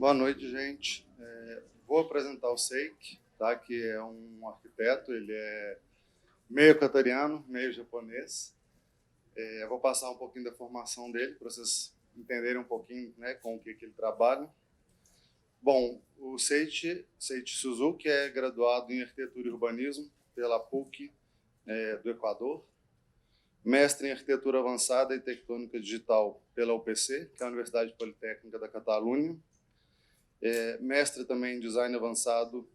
Boa noite, gente. Vou apresentar o Seiki, tá? Que é um arquiteto, ele é meio equatoriano, meio japonês. Vou passar um pouquinho da formação dele para vocês entenderem um pouquinho, né, com o que ele trabalha. Bom, o Seiichi Suzuki é graduado em arquitetura e urbanismo pela PUC do Equador, mestre em arquitetura avançada e tectônica digital pela UPC, que é a Universidade Politécnica da Catalunha, mestre também em design avançado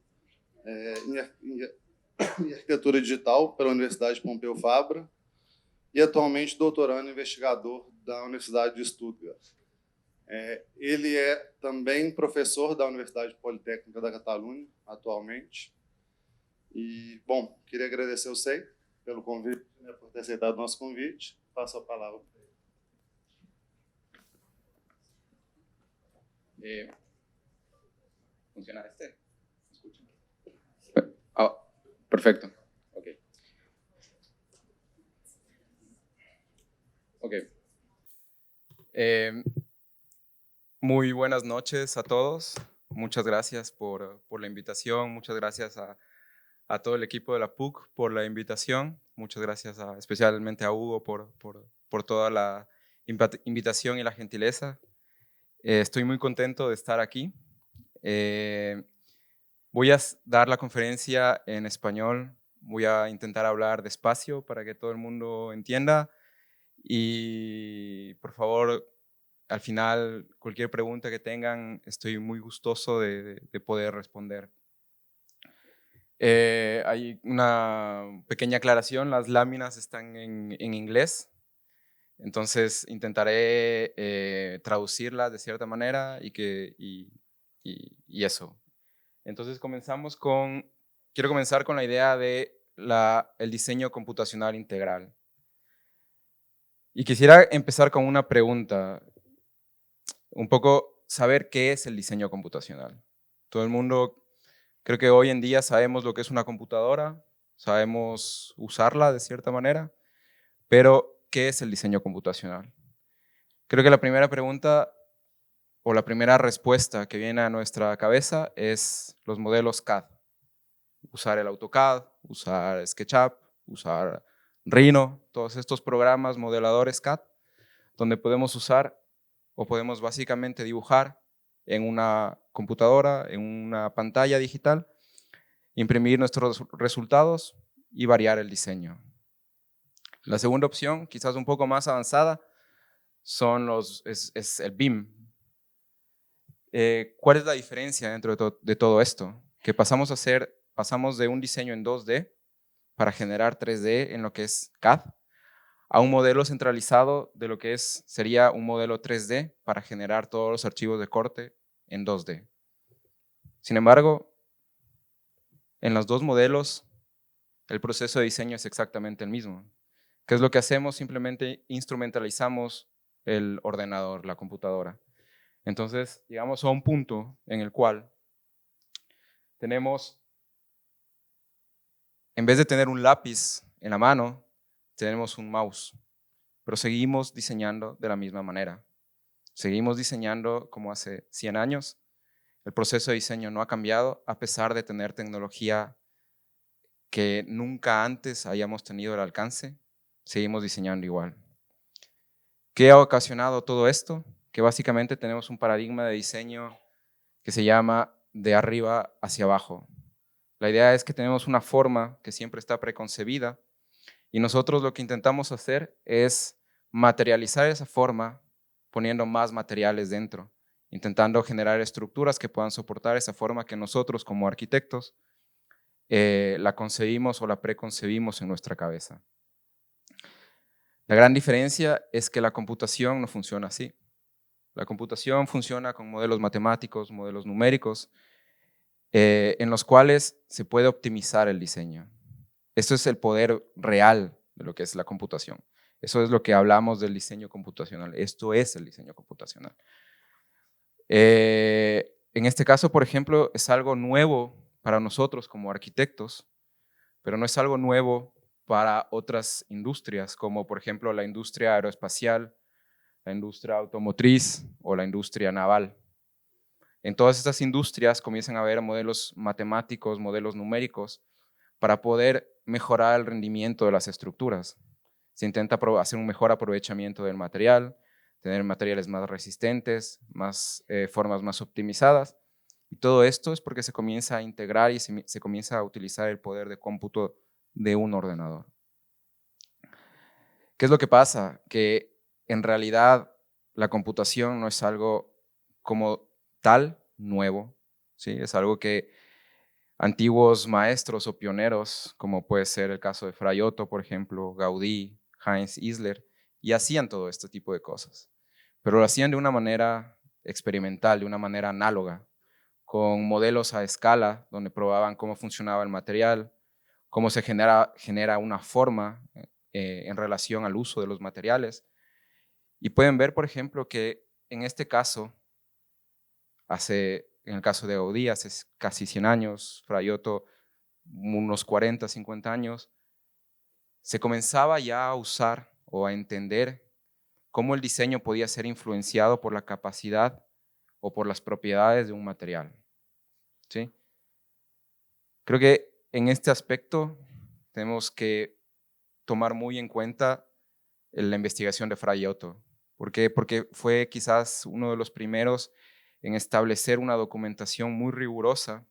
em arquitetura digital pela Universidade Pompeu Fabra e atualmente doutorando investigador da Universidade de Stuttgart. Ele é também professor da Universidade Politécnica da Catalunha, atualmente. E, bom, queria agradecer ao SEI pelo convite, né, por ter aceitado o nosso convite. Passo a palavra para ele. ¿Funciona este? ¿Escucha? Oh, perfecto. Ok. Ok. Muy buenas noches a todos. Muchas gracias por la invitación. Muchas gracias a todo el equipo de la PUC por la invitación. Muchas gracias especialmente a Hugo por toda la invitación y la gentileza. Estoy muy contento de estar aquí. Voy a dar la conferencia en español. Voy a intentar hablar despacio para que todo el mundo entienda. Y por favor, al final, cualquier pregunta que tengan, estoy muy gustoso de poder responder. Hay una pequeña aclaración, las láminas están en inglés, entonces intentaré traducirlas de cierta manera y eso. Entonces quiero comenzar con la idea de el diseño computacional integral. Y quisiera empezar con una pregunta, un poco saber qué es el diseño computacional. Todo el mundo, creo que hoy en día sabemos lo que es una computadora, sabemos usarla de cierta manera, pero ¿qué es el diseño computacional? Creo que la primera pregunta o la primera respuesta que viene a nuestra cabeza es los modelos CAD. Usar el AutoCAD, usar SketchUp, usar Rhino, todos estos programas modeladores CAD, donde podemos usar o podemos básicamente dibujar en una computadora, en una pantalla digital, imprimir nuestros resultados y variar el diseño. La segunda opción, quizás un poco más avanzada, es el BIM. ¿Cuál es la diferencia dentro de todo esto? Que pasamos de un diseño en 2D para generar 3D en lo que es CAD, a un modelo centralizado de lo que sería un modelo 3D para generar todos los archivos de corte en 2D. Sin embargo, en los dos modelos, el proceso de diseño es exactamente el mismo. ¿Qué es lo que hacemos? Simplemente instrumentalizamos el ordenador, la computadora. Entonces, llegamos a un punto en el cual tenemos, en vez de tener un lápiz en la mano, tenemos un mouse, pero seguimos diseñando de la misma manera. Seguimos diseñando como hace 100 años. El proceso de diseño no ha cambiado a pesar de tener tecnología que nunca antes hayamos tenido al alcance. Seguimos diseñando igual. ¿Qué ha ocasionado todo esto? Que básicamente tenemos un paradigma de diseño que se llama de arriba hacia abajo. La idea es que tenemos una forma que siempre está preconcebida y nosotros lo que intentamos hacer es materializar esa forma poniendo más materiales dentro, intentando generar estructuras que puedan soportar esa forma que nosotros como arquitectos la concebimos o la preconcebimos en nuestra cabeza. La gran diferencia es que la computación no funciona así. La computación funciona con modelos matemáticos, modelos numéricos, en los cuales se puede optimizar el diseño. Esto es el poder real de lo que es la computación. Eso es lo que hablamos del diseño computacional. Esto es el diseño computacional. En este caso, por ejemplo, es algo nuevo para nosotros como arquitectos, pero no es algo nuevo para otras industrias, como por ejemplo la industria aeroespacial, la industria automotriz o la industria naval. En todas estas industrias comienzan a haber modelos matemáticos, modelos numéricos, para poder mejorar el rendimiento de las estructuras. Se intenta hacer un mejor aprovechamiento del material, tener materiales más resistentes, formas más optimizadas. Y todo esto es porque se comienza a integrar y se comienza a utilizar el poder de cómputo de un ordenador. ¿Qué es lo que pasa? Que en realidad la computación no es algo como tal nuevo, ¿sí? Es algo que antiguos maestros o pioneros, como puede ser el caso de Fray Otto, por ejemplo, Gaudí, Heinz Isler, y hacían todo este tipo de cosas. Pero lo hacían de una manera experimental, de una manera análoga, con modelos a escala, donde probaban cómo funcionaba el material, cómo se genera una forma en relación al uso de los materiales. Y pueden ver, por ejemplo, que en este caso, en el caso de Gaudí, hace casi 100 años, Fray Otto, unos 40, 50 años, se comenzaba ya a usar o a entender cómo el diseño podía ser influenciado por la capacidad o por las propiedades de un material. ¿Sí? Creo que en este aspecto tenemos que tomar muy en cuenta la investigación de Fray Otto. ¿Por qué? Porque fue quizás uno de los primeros en establecer una documentación muy rigurosa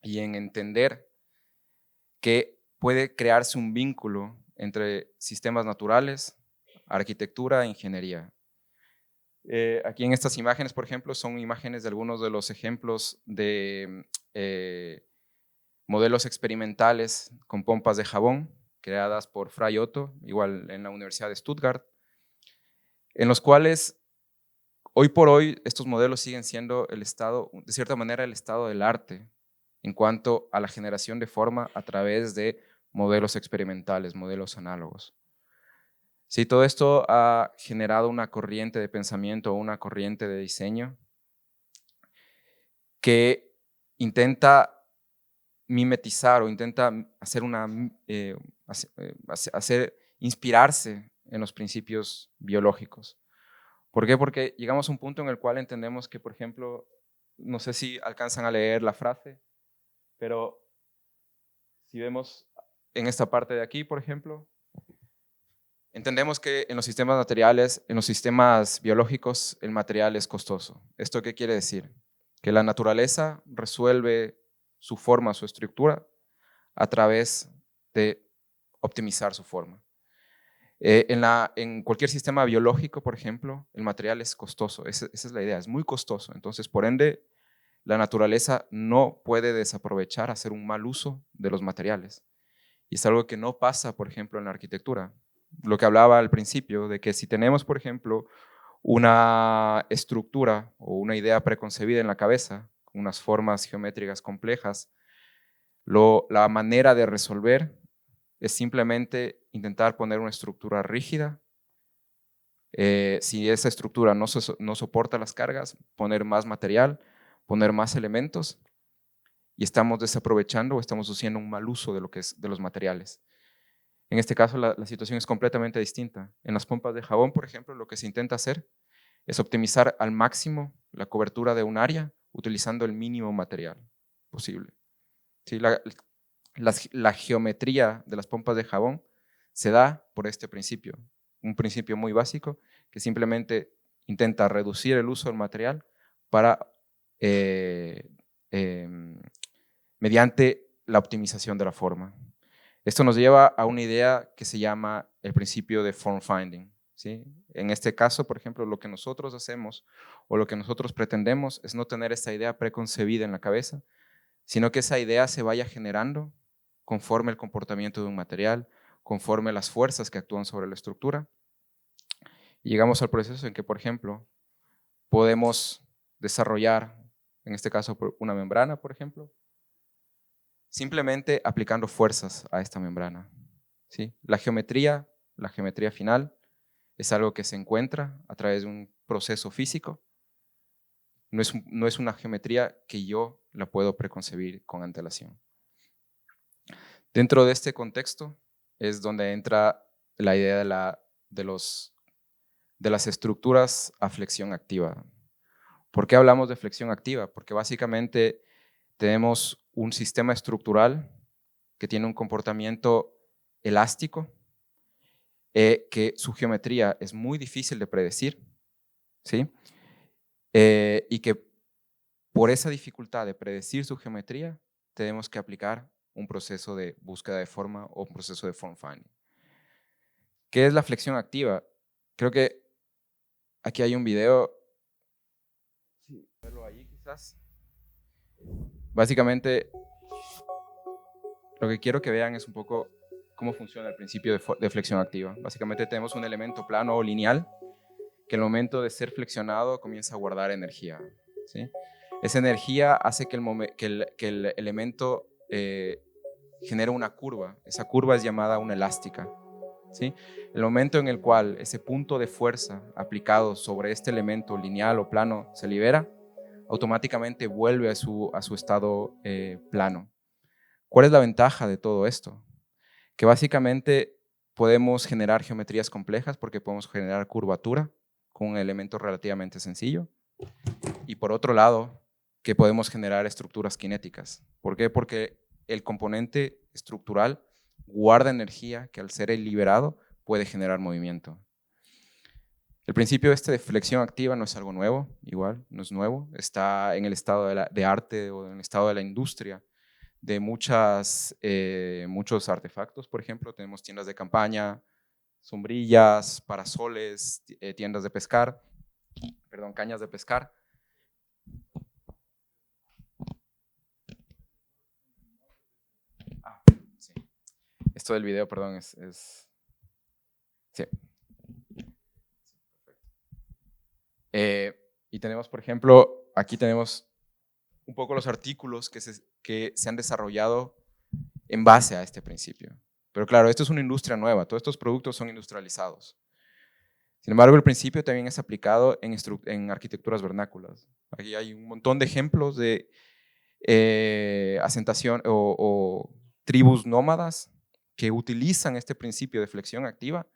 y en entender que puede crearse un vínculo entre sistemas naturales, arquitectura e ingeniería. Aquí en estas imágenes, por ejemplo, son imágenes de algunos de los ejemplos de modelos experimentales con pompas de jabón creadas por Fray Otto, igual en la Universidad de Stuttgart, en los cuales hoy por hoy estos modelos siguen siendo de cierta manera, el estado del arte en cuanto a la generación de forma a través de modelos experimentales, modelos análogos. Sí, todo esto ha generado una corriente de pensamiento, una corriente de diseño que intenta mimetizar o intenta inspirarse en los principios biológicos. ¿Por qué? Porque llegamos a un punto en el cual entendemos que, por ejemplo, no sé si alcanzan a leer la frase, pero si vemos en esta parte de aquí, por ejemplo, entendemos que en los sistemas materiales, en los sistemas biológicos, el material es costoso. ¿Esto qué quiere decir? Que la naturaleza resuelve su forma, su estructura, a través de optimizar su forma. En cualquier sistema biológico, por ejemplo, el material es costoso. Esa es la idea, es muy costoso. Entonces, por ende, la naturaleza no puede desaprovechar, hacer un mal uso de los materiales. Y es algo que no pasa, por ejemplo, en la arquitectura. Lo que hablaba al principio, de que si tenemos, por ejemplo, una estructura o una idea preconcebida en la cabeza, con unas formas geométricas complejas, la manera de resolver es simplemente intentar poner una estructura rígida. Si esa estructura no soporta las cargas, poner más material, poner más elementos, y estamos desaprovechando o estamos haciendo un mal uso de los materiales. En este caso, la situación es completamente distinta. En las pompas de jabón, por ejemplo, lo que se intenta hacer es optimizar al máximo la cobertura de un área utilizando el mínimo material posible. ¿Sí? La geometría de las pompas de jabón se da por este principio, un principio muy básico que simplemente intenta reducir el uso del material para, mediante la optimización de la forma. Esto nos lleva a una idea que se llama el principio de form finding. ¿Sí? En este caso, por ejemplo, lo que nosotros hacemos o lo que nosotros pretendemos es no tener esta idea preconcebida en la cabeza, sino que esa idea se vaya generando conforme el comportamiento de un material, conforme las fuerzas que actúan sobre la estructura. Y llegamos al proceso en que, por ejemplo, podemos desarrollar, en este caso, una membrana, por ejemplo, simplemente aplicando fuerzas a esta membrana. ¿Sí? La geometría final, es algo que se encuentra a través de un proceso físico. No es una geometría que yo la puedo preconcebir con antelación. Dentro de este contexto es donde entra la idea de las estructuras a flexión activa. ¿Por qué hablamos de flexión activa? Porque básicamente tenemos un sistema estructural que tiene un comportamiento elástico, que su geometría es muy difícil de predecir, ¿sí? Y que por esa dificultad de predecir su geometría, tenemos que aplicar un proceso de búsqueda de forma o un proceso de form finding. ¿Qué es la flexión activa? Creo que aquí hay un video, verlo ahí quizás. Básicamente, lo que quiero que vean es un poco cómo funciona el principio de flexión activa. Básicamente tenemos un elemento plano o lineal que al momento de ser flexionado comienza a guardar energía, ¿sí? Esa energía hace que el elemento genere una curva. Esa curva es llamada una elástica, ¿sí? El momento en el cual ese punto de fuerza aplicado sobre este elemento lineal o plano se libera, automáticamente vuelve a su estado plano. ¿Cuál es la ventaja de todo esto? Que básicamente podemos generar geometrías complejas porque podemos generar curvatura con un elemento relativamente sencillo. Y por otro lado, que podemos generar estructuras cinéticas. ¿Por qué? Porque el componente estructural guarda energía que al ser liberado puede generar movimiento. El principio de flexión activa no es algo nuevo, igual, no es nuevo. Está en el estado de arte o en el estado de la industria de muchos artefactos. Por ejemplo, tenemos tiendas de campaña, sombrillas, parasoles, tiendas de pescar, cañas de pescar. Sí. Esto del video, perdón, sí. Y tenemos, por ejemplo, aquí tenemos un poco los artículos que se han desarrollado en base a este principio. Pero claro, esto es una industria nueva, todos estos productos son industrializados. Sin embargo, el principio también es aplicado en arquitecturas vernáculas. Aquí hay un montón de ejemplos de asentación o tribus nómadas que utilizan este principio de flexión activa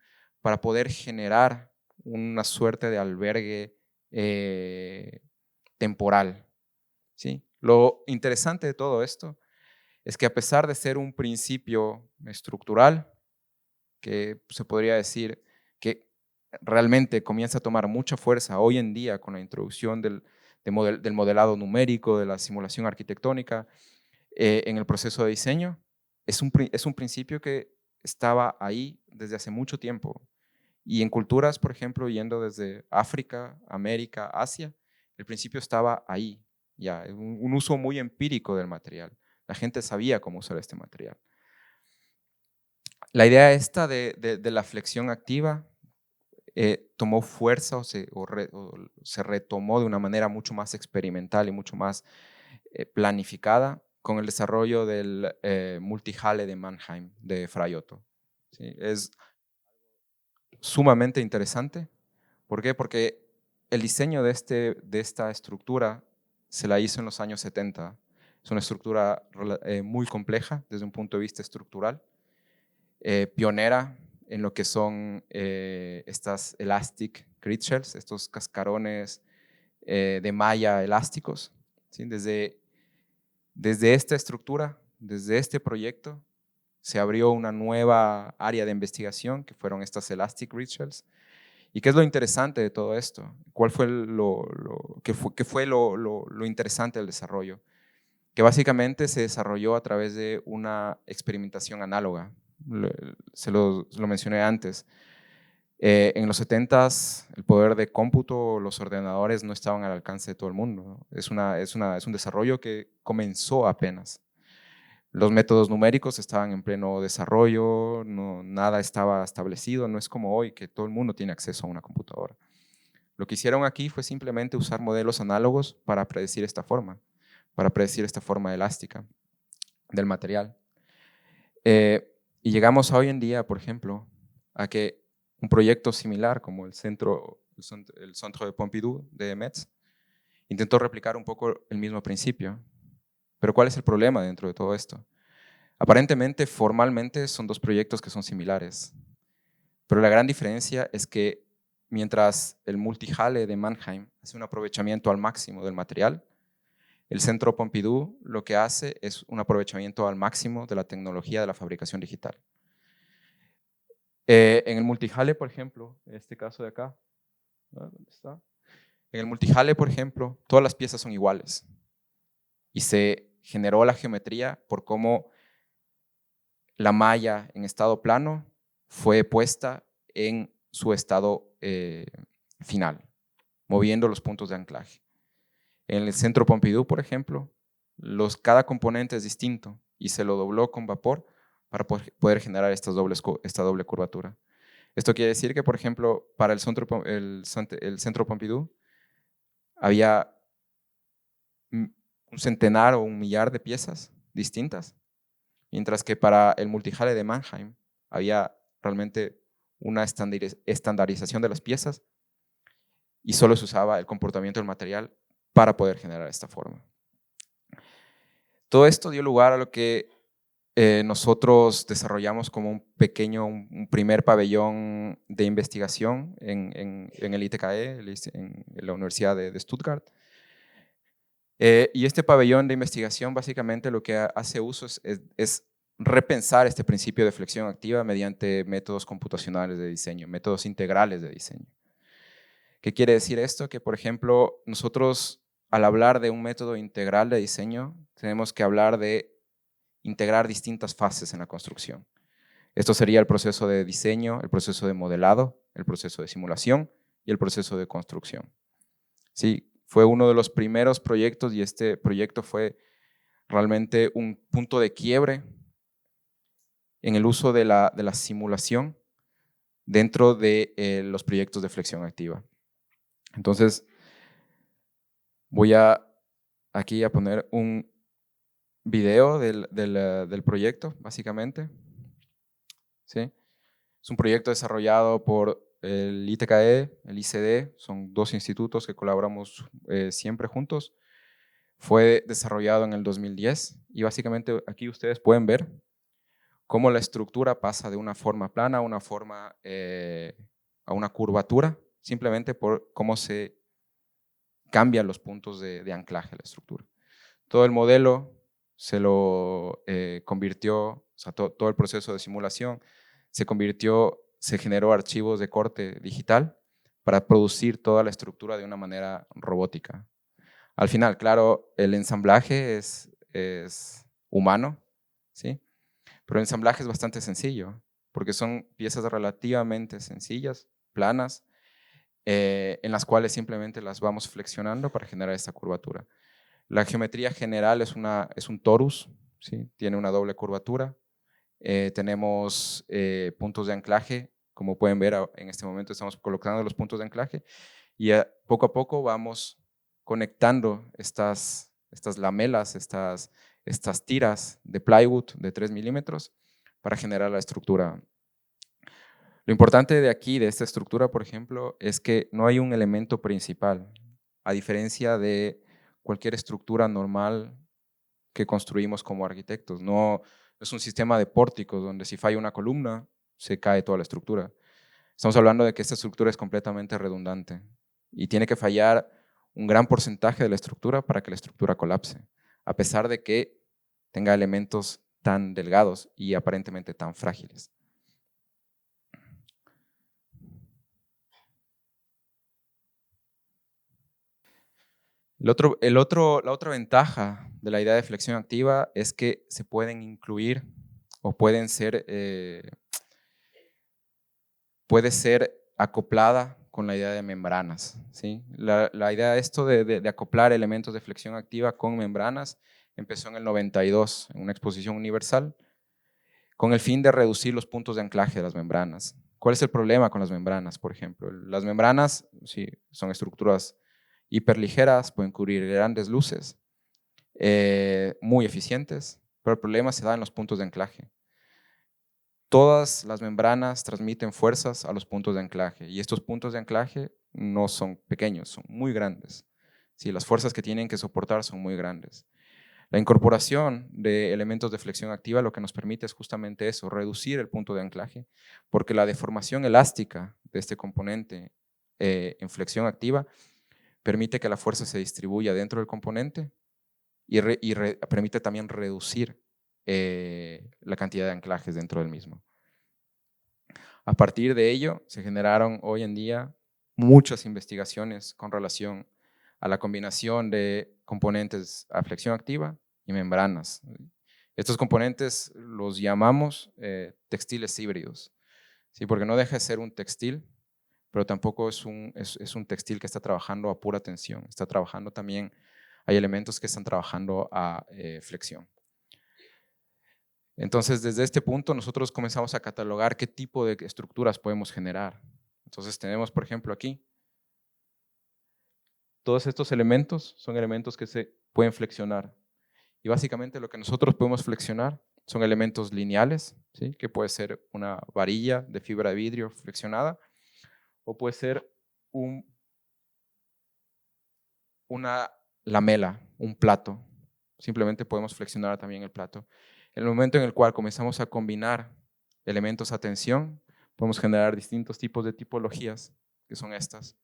para poder generar una suerte de albergue temporal, ¿sí? Lo interesante de todo esto es que a pesar de ser un principio estructural, que se podría decir que realmente comienza a tomar mucha fuerza hoy en día con la introducción del modelado numérico, de la simulación arquitectónica, en el proceso de diseño, es un principio que estaba ahí desde hace mucho tiempo. Y en culturas, por ejemplo, yendo desde África, América, Asia, el principio estaba ahí, ya, un uso muy empírico del material. La gente sabía cómo usar este material. La idea esta de la flexión activa tomó fuerza o se retomó de una manera mucho más experimental y mucho más planificada con el desarrollo del multihalle de Mannheim de Fray Otto. ¿Sí? Es sumamente interesante. ¿Por qué? Porque el diseño de esta estructura se la hizo en los años 70. Es una estructura muy compleja desde un punto de vista estructural, pionera en lo que son estas elastic grid shells, estos cascarones de malla elásticos. ¿Sí? Desde esta estructura, desde este proyecto, se abrió una nueva área de investigación que fueron estas elastic grid shells. ¿Y qué es lo interesante de todo esto? ¿Cuál fue qué fue lo interesante del desarrollo? Que básicamente se desarrolló a través de una experimentación análoga. Se lo mencioné antes. En los 70s, el poder de cómputo, los ordenadores no estaban al alcance de todo el mundo, ¿no? Es un desarrollo que comenzó apenas. Los métodos numéricos estaban en pleno desarrollo, nada estaba establecido, no es como hoy que todo el mundo tiene acceso a una computadora. Lo que hicieron aquí fue simplemente usar modelos análogos para predecir esta forma elástica del material. Y llegamos a hoy en día, por ejemplo, a que un proyecto similar como el Centre de Pompidou de Metz intentó replicar un poco el mismo principio. Pero ¿cuál es el problema dentro de todo esto? Aparentemente, formalmente, son dos proyectos que son similares, pero la gran diferencia es que mientras el multijale de Mannheim hace un aprovechamiento al máximo del material, el Centro Pompidou lo que hace es un aprovechamiento al máximo de la tecnología de la fabricación digital. En el multijale, por ejemplo, en este caso de acá, ¿dónde está? En el multijale, por ejemplo, todas las piezas son iguales y se generó la geometría por cómo la malla en estado plano fue puesta en su estado final, moviendo los puntos de anclaje. En el Centro Pompidou, por ejemplo, cada componente es distinto y se lo dobló con vapor para poder generar esta doble curvatura. Esto quiere decir que, por ejemplo, para el Centro Pompidou había un centenar o un millar de piezas distintas, mientras que para el multijale de Mannheim había realmente una estandarización de las piezas y solo se usaba el comportamiento del material para poder generar esta forma. Todo esto dio lugar a lo que nosotros desarrollamos como un primer pabellón de investigación en el ITKE, en la Universidad de Stuttgart. Y este pabellón de investigación básicamente lo que hace uso es repensar este principio de flexión activa mediante métodos computacionales de diseño, métodos integrales de diseño. ¿Qué quiere decir esto? Que, por ejemplo, nosotros al hablar de un método integral de diseño, tenemos que hablar de integrar distintas fases en la construcción. Esto sería el proceso de diseño, el proceso de modelado, el proceso de simulación y el proceso de construcción. Sí, fue uno de los primeros proyectos y este proyecto fue realmente un punto de quiebre en el uso de la simulación dentro de los proyectos de flexión activa. Entonces, voy aquí a poner un video del proyecto, básicamente. ¿Sí? Es un proyecto desarrollado por el ITKE, el ICD, son dos institutos que colaboramos siempre juntos. Fue desarrollado en el 2010 y básicamente aquí ustedes pueden ver cómo la estructura pasa de una forma plana a una forma, a una curvatura, simplemente por cómo se cambian los puntos de anclaje a la estructura. Todo el modelo se lo convirtió, o sea, todo el proceso de simulación se generó archivos de corte digital para producir toda la estructura de una manera robótica. Al final, claro, el ensamblaje es humano, ¿sí? Pero el ensamblaje es bastante sencillo, porque son piezas relativamente sencillas, planas, en las cuales simplemente las vamos flexionando para generar esta curvatura. La geometría general es un torus, ¿sí? Tiene una doble curvatura. Tenemos puntos de anclaje, como pueden ver en este momento estamos colocando los puntos de anclaje y poco a poco vamos conectando estas lamelas, estas tiras de plywood de 3 milímetros para generar la estructura. Lo importante de aquí, de esta estructura, por ejemplo, es que no hay un elemento principal, a diferencia de cualquier estructura normal que construimos como arquitectos. No es un sistema de pórticos donde si falla una columna, se cae toda la estructura. Estamos hablando de que esta estructura es completamente redundante y tiene que fallar un gran porcentaje de la estructura para que la estructura colapse, a pesar de que tenga elementos tan delgados y aparentemente tan frágiles. La otra ventaja de la idea de flexión activa es que se pueden incluir o puede ser acoplada con la idea de membranas, ¿sí? La idea de esto de acoplar elementos de flexión activa con membranas empezó en el 92 en una exposición universal con el fin de reducir los puntos de anclaje de las membranas. ¿Cuál es el problema con las membranas, por ejemplo? Las membranas sí, son estructuras hiperligeras, pueden cubrir grandes luces, muy eficientes, pero el problema se da en los puntos de anclaje. Todas las membranas transmiten fuerzas a los puntos de anclaje y estos puntos de anclaje no son pequeños, son muy grandes. Sí, las fuerzas que tienen que soportar son muy grandes. La incorporación de elementos de flexión activa lo que nos permite es justamente eso, reducir el punto de anclaje, porque la deformación elástica de este componente en flexión activa permite que la fuerza se distribuya dentro del componente y permite también reducir la cantidad de anclajes dentro del mismo. A partir de ello, se generaron hoy en día muchas investigaciones con relación a la combinación de componentes a flexión activa y membranas. Estos componentes los llamamos textiles híbridos, ¿sí? Porque no deja de ser un textil, pero tampoco es un textil que está trabajando a pura tensión, está trabajando también, hay elementos que están trabajando a flexión. Entonces, desde este punto, nosotros comenzamos a catalogar qué tipo de estructuras podemos generar. Entonces, tenemos, por ejemplo, aquí, todos estos elementos son elementos que se pueden flexionar. Y básicamente lo que nosotros podemos flexionar son elementos lineales, ¿sí? Que puede ser una varilla de fibra de vidrio flexionada, o puede ser una lamela, un plato. Simplemente podemos flexionar también el plato. En el momento en el cual comenzamos a combinar elementos a tensión, podemos generar distintos tipos de tipologías, que son estas.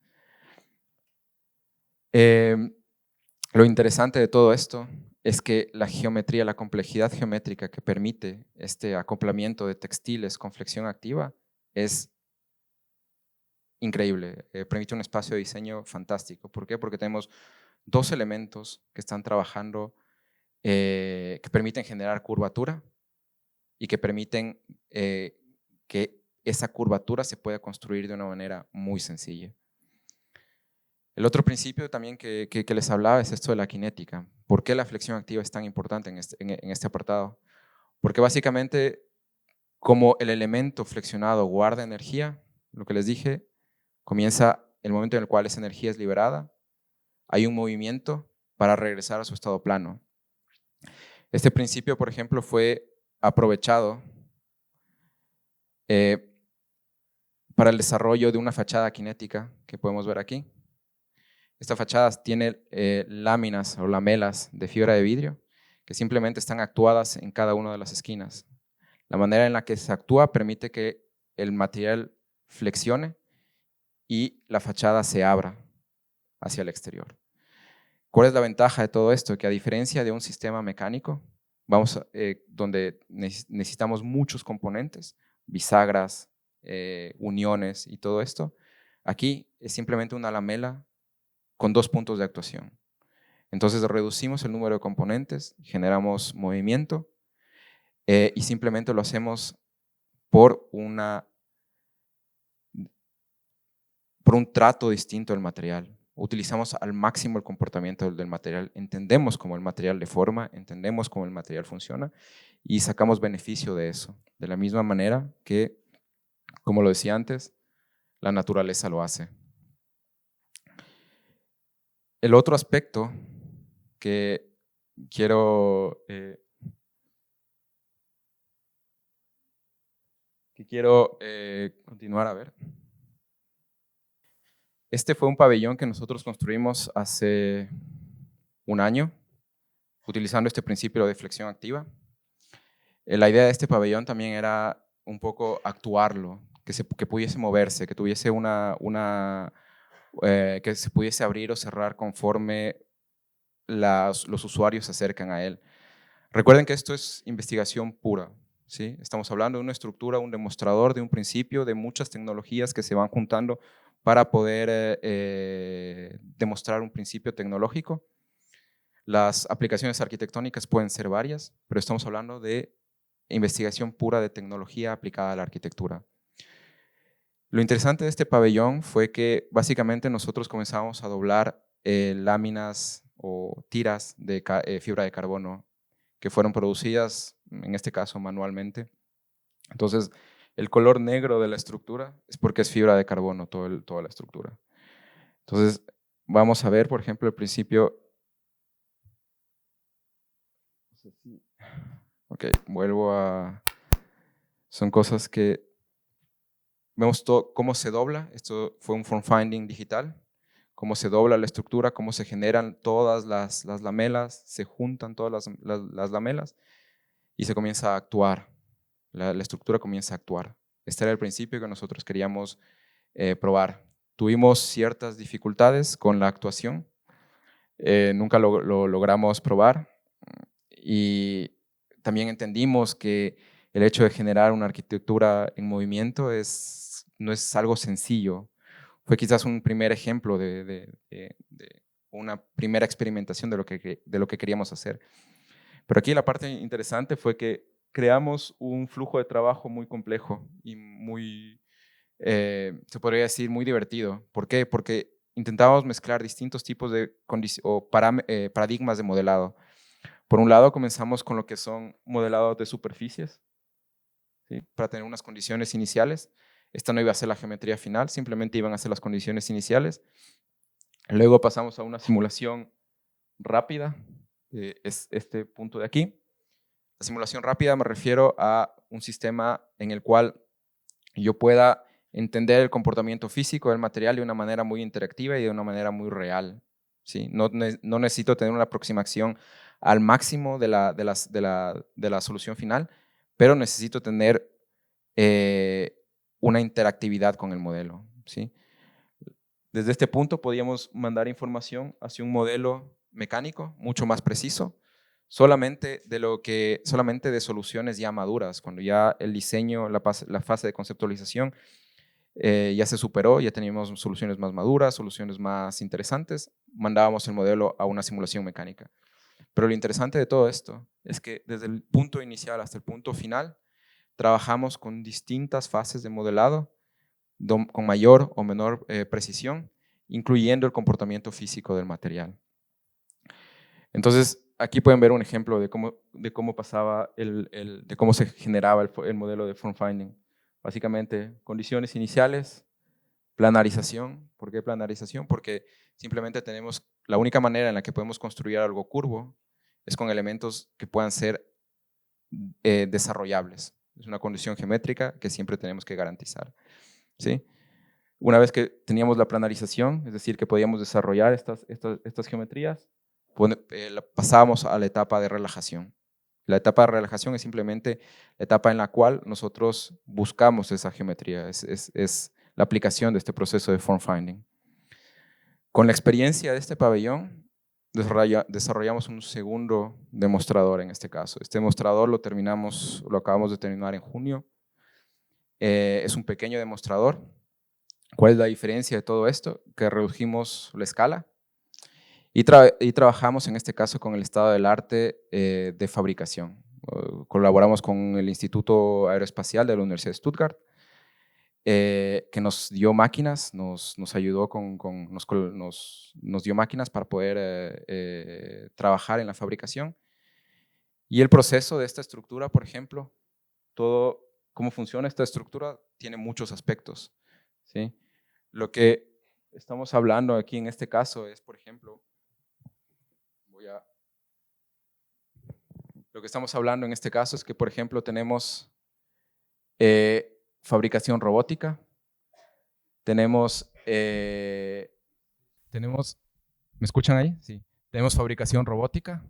Lo interesante de todo esto es que la geometría, la complejidad geométrica que permite este acoplamiento de textiles con flexión activa es increíble, permite un espacio de diseño fantástico. ¿Por qué? Porque tenemos dos elementos que están trabajando, que permiten generar curvatura y que permiten que esa curvatura se pueda construir de una manera muy sencilla. El otro principio también que les hablaba es esto de la cinética. ¿Por qué la flexión activa es tan importante en este apartado? Porque básicamente, como el elemento flexionado guarda energía, lo que les dije, comienza el momento en el cual esa energía es liberada, hay un movimiento para regresar a su estado plano. Este principio, por ejemplo, fue aprovechado para el desarrollo de una fachada cinética que podemos ver aquí. Esta fachada tiene láminas o lamelas de fibra de vidrio que simplemente están actuadas en cada una de las esquinas. La manera en la que se actúa permite que el material flexione y la fachada se abra hacia el exterior. ¿Cuál es la ventaja de todo esto? Que a diferencia de un sistema mecánico, donde necesitamos muchos componentes, bisagras, uniones y todo esto, aquí es simplemente una lamela con dos puntos de actuación. Entonces reducimos el número de componentes, generamos movimiento y simplemente lo hacemos por un trato distinto del material. Utilizamos al máximo el comportamiento del material, entendemos cómo el material deforma, entendemos cómo el material funciona y sacamos beneficio de eso. De la misma manera que, como lo decía antes, la naturaleza lo hace. El otro aspecto que quiero continuar a ver. Este fue un pabellón que nosotros construimos hace un año, utilizando este principio de flexión activa. La idea de este pabellón también era un poco actuarlo, que pudiese moverse, que tuviese que se pudiese abrir o cerrar conforme los usuarios se acercan a él. Recuerden que esto es investigación pura, ¿sí? Estamos hablando de una estructura, un demostrador de un principio, de muchas tecnologías que se van juntando para poder demostrar un principio tecnológico. Las aplicaciones arquitectónicas pueden ser varias, pero estamos hablando de investigación pura de tecnología aplicada a la arquitectura. Lo interesante de este pabellón fue que básicamente nosotros comenzamos a doblar láminas o tiras de fibra de carbono que fueron producidas, en este caso manualmente. Entonces, el color negro de la estructura es porque es fibra de carbono toda la estructura. Entonces, vamos a ver, por ejemplo, el principio. Ok, vuelvo a... Son cosas que... Vemos cómo se dobla. Esto fue un form finding digital. Cómo se dobla la estructura, cómo se generan todas las lamelas, se juntan todas las lamelas y se comienza a actuar. La estructura comienza a actuar. Este era el principio que nosotros queríamos probar. tuvimos ciertas dificultades con la actuación, nunca lo logramos probar, y también entendimos que el hecho de generar una arquitectura en movimiento no es algo sencillo. Fue quizás un primer ejemplo de una primera experimentación de lo que queríamos hacer. Pero aquí la parte interesante fue que creamos un flujo de trabajo muy complejo y muy, se podría decir, muy divertido. ¿Por qué? Porque intentábamos mezclar distintos tipos de paradigmas de modelado. Por un lado, comenzamos con lo que son modelados de superficies, ¿sí? Para tener unas condiciones iniciales. Esta no iba a ser la geometría final, simplemente iban a ser las condiciones iniciales. Luego pasamos a una simulación rápida, es este punto de aquí. La simulación rápida me refiero a un sistema en el cual yo pueda entender el comportamiento físico del material de una manera muy interactiva y de una manera muy real, ¿sí? No necesito tener una aproximación al máximo de la solución final, pero necesito tener una interactividad con el modelo, ¿sí? Desde este punto podíamos mandar información hacia un modelo mecánico mucho más preciso, solamente de soluciones ya maduras, cuando ya el diseño, la fase de conceptualización ya se superó, ya teníamos soluciones más maduras, soluciones más interesantes, mandábamos el modelo a una simulación mecánica. Pero lo interesante de todo esto es que desde el punto inicial hasta el punto final, trabajamos con distintas fases de modelado, con mayor o menor precisión, incluyendo el comportamiento físico del material. Entonces, aquí pueden ver un ejemplo de cómo pasaba, de cómo se generaba el modelo de form finding. Básicamente, condiciones iniciales, planarización. ¿Por qué planarización? Porque simplemente tenemos, la única manera en la que podemos construir algo curvo es con elementos que puedan ser desarrollables. Es una condición geométrica que siempre tenemos que garantizar, ¿sí? Una vez que teníamos la planarización, es decir, que podíamos desarrollar estas geometrías, pasábamos a la etapa de relajación. La etapa de relajación es simplemente la etapa en la cual nosotros buscamos esa geometría, es la aplicación de este proceso de form finding. Con la experiencia de este pabellón, desarrollamos un segundo demostrador en este caso. Este demostrador lo acabamos de terminar en junio. Es un pequeño demostrador. ¿Cuál es la diferencia de todo esto? Que redujimos la escala y trabajamos en este caso con el estado del arte de fabricación. Colaboramos con el Instituto Aeroespacial de la Universidad de Stuttgart, que nos dio máquinas, nos ayudó nos dio máquinas para poder trabajar en la fabricación. Y el proceso de esta estructura, por ejemplo, cómo funciona esta estructura, tiene muchos aspectos, ¿sí? Lo que estamos hablando aquí en este caso es, por ejemplo, lo que estamos hablando en este caso es que, por ejemplo, tenemos fabricación robótica, tenemos, ¿me escuchan ahí? Sí. Tenemos fabricación robótica,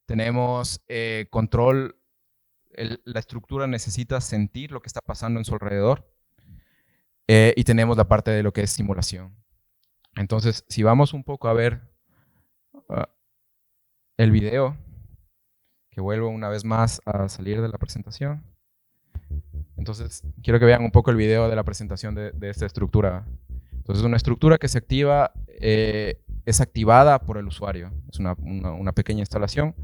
tenemos control, la estructura necesita sentir lo que está pasando en su alrededor, y tenemos la parte de lo que es simulación. Entonces, si vamos un poco a ver el video, que vuelvo una vez más a salir de la presentación. Entonces, quiero que vean un poco el video de la presentación de esta estructura. Entonces, una estructura que se activa, es activada por el usuario. Es una pequeña instalación.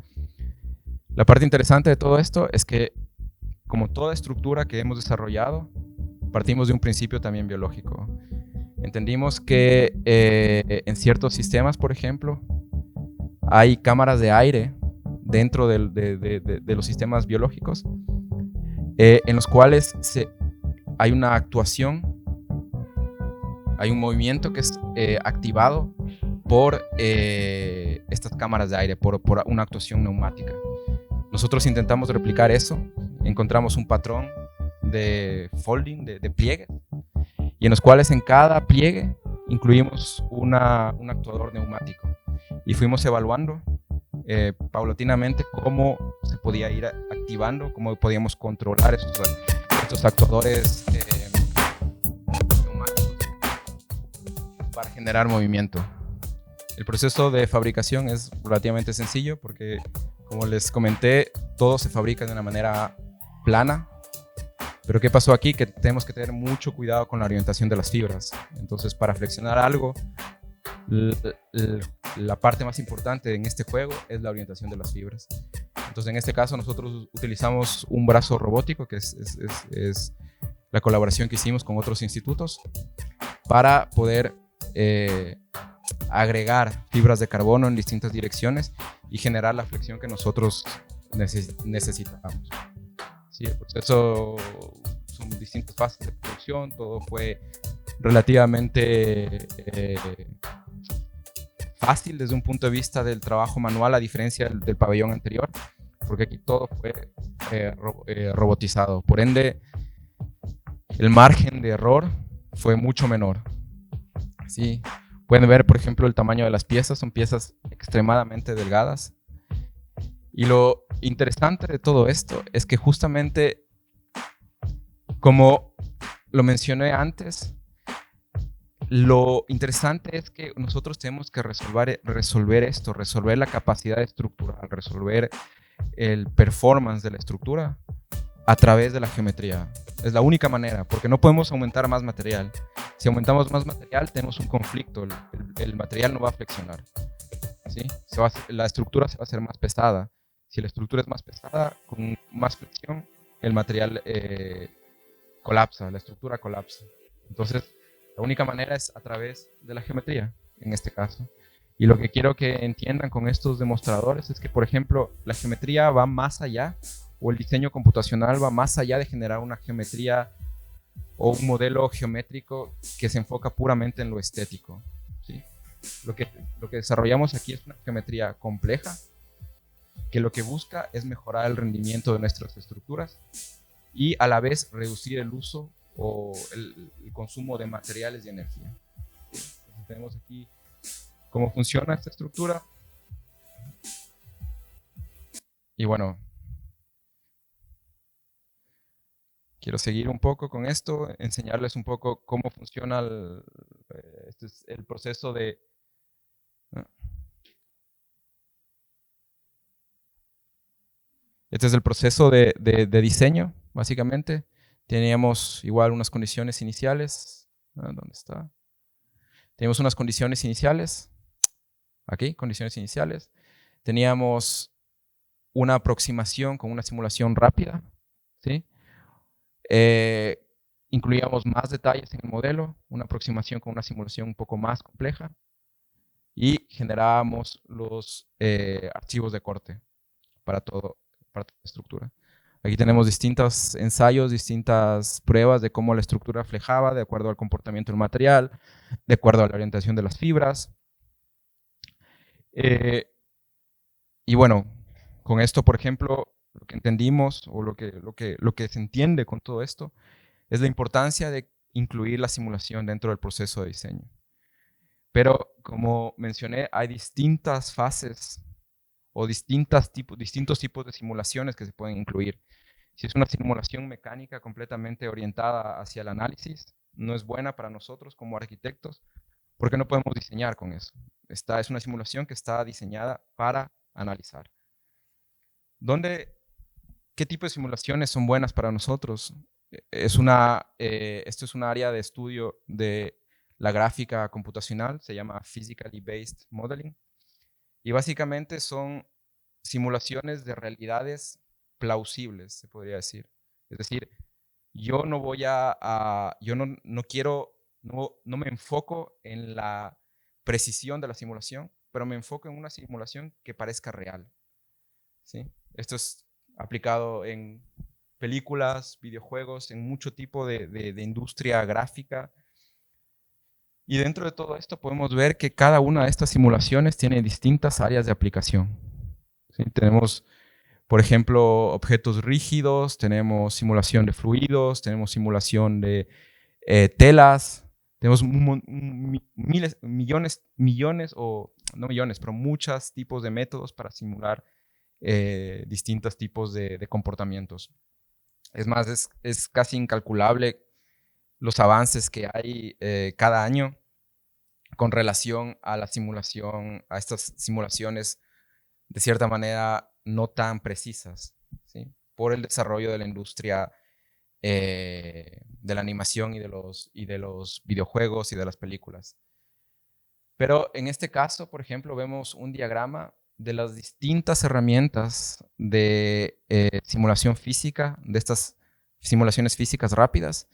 La parte interesante de todo esto es que, como toda estructura que hemos desarrollado, partimos de un principio también biológico. Entendimos que en ciertos sistemas, por ejemplo, hay cámaras de aire dentro de los sistemas biológicos, en los cuales hay una actuación, hay un movimiento que es activado por estas cámaras de aire, por una actuación neumática. Nosotros intentamos replicar eso, encontramos un patrón de folding, de pliegue, y en los cuales en cada pliegue incluimos un actuador neumático, y fuimos evaluando paulatinamente cómo se podía ir activando, cómo podíamos controlar estos actuadores neumáticos. para generar movimiento. El proceso de fabricación es relativamente sencillo porque, como les comenté, todo se fabrica de una manera plana. Pero ¿qué pasó aquí? Que tenemos que tener mucho cuidado con la orientación de las fibras. Entonces, para flexionar algo, la parte más importante en este juego es la orientación de las fibras. Entonces, en este caso, nosotros utilizamos un brazo robótico, que es la colaboración que hicimos con otros institutos, para poder agregar fibras de carbono en distintas direcciones y generar la flexión que nosotros necesitamos. Sí, el proceso son distintas fases de producción, todo fue relativamente fácil desde un punto de vista del trabajo manual, a diferencia del pabellón anterior, porque aquí todo fue robotizado. Por ende, el margen de error fue mucho menor. ¿Sí? Pueden ver, por ejemplo, el tamaño de las piezas, son piezas extremadamente delgadas. Y lo interesante de todo esto es que justamente, como lo mencioné antes, lo interesante es que nosotros tenemos que resolver esto, resolver la capacidad estructural, resolver el performance de la estructura a través de la geometría. Es la única manera, porque no podemos aumentar más material. Si aumentamos más material, tenemos un conflicto, el material no va a flexionar. ¿Sí? La estructura se va a hacer más pesada. Si la estructura es más pesada, con más flexión, el material colapsa, la estructura colapsa. Entonces, la única manera es a través de la geometría, en este caso. Y lo que quiero que entiendan con estos demostradores es que, por ejemplo, la geometría va más allá, o el diseño computacional va más allá de generar una geometría o un modelo geométrico que se enfoca puramente en lo estético. ¿Sí? Lo que desarrollamos aquí es una geometría compleja, que lo que busca es mejorar el rendimiento de nuestras estructuras y a la vez reducir el uso o el consumo de materiales y energía. Entonces tenemos aquí cómo funciona esta estructura. Y bueno, quiero seguir un poco con esto, enseñarles un poco cómo funciona este es el proceso de... Este es el proceso de diseño, básicamente. Teníamos igual unas condiciones iniciales. ¿Dónde está? Teníamos unas condiciones iniciales. Aquí, condiciones iniciales. Teníamos una aproximación con una simulación rápida. ¿Sí? Incluíamos más detalles en el modelo, una aproximación con una simulación un poco más compleja. Y generábamos los archivos de corte para toda la estructura. Aquí tenemos distintos ensayos, distintas pruebas de cómo la estructura flejaba de acuerdo al comportamiento del material, de acuerdo a la orientación de las fibras. Y bueno, con esto, por ejemplo, lo que entendimos o lo que se entiende con todo esto es la importancia de incluir la simulación dentro del proceso de diseño. Pero como mencioné, hay distintas fases o distintos tipos de simulaciones que se pueden incluir. Si es una simulación mecánica completamente orientada hacia el análisis, no es buena para nosotros como arquitectos, porque no podemos diseñar con eso. Es una simulación que está diseñada para analizar. ¿Qué tipo de simulaciones son buenas para nosotros? Esto es un área de estudio de la gráfica computacional, se llama Physically Based Modeling, y básicamente son simulaciones de realidades plausibles, se podría decir. Es decir, yo no voy yo no quiero, no me enfoco en la precisión de la simulación, pero me enfoco en una simulación que parezca real. ¿Sí? Esto es aplicado en películas, videojuegos, en mucho tipo de industria gráfica. Y dentro de todo esto podemos ver que cada una de estas simulaciones tiene distintas áreas de aplicación. ¿Sí? Tenemos, por ejemplo, objetos rígidos, tenemos simulación de fluidos, tenemos simulación de telas, tenemos millones, o no millones, pero muchos tipos de métodos para simular distintos tipos de comportamientos. Es más, es casi incalculable los avances que hay cada año con relación a la simulación, a estas simulaciones de cierta manera no tan precisas, ¿sí? Por el desarrollo de la industria de la animación y de los videojuegos y de las películas. Pero en este caso, por ejemplo, vemos un diagrama de las distintas herramientas de simulación física, de estas simulaciones físicas rápidas,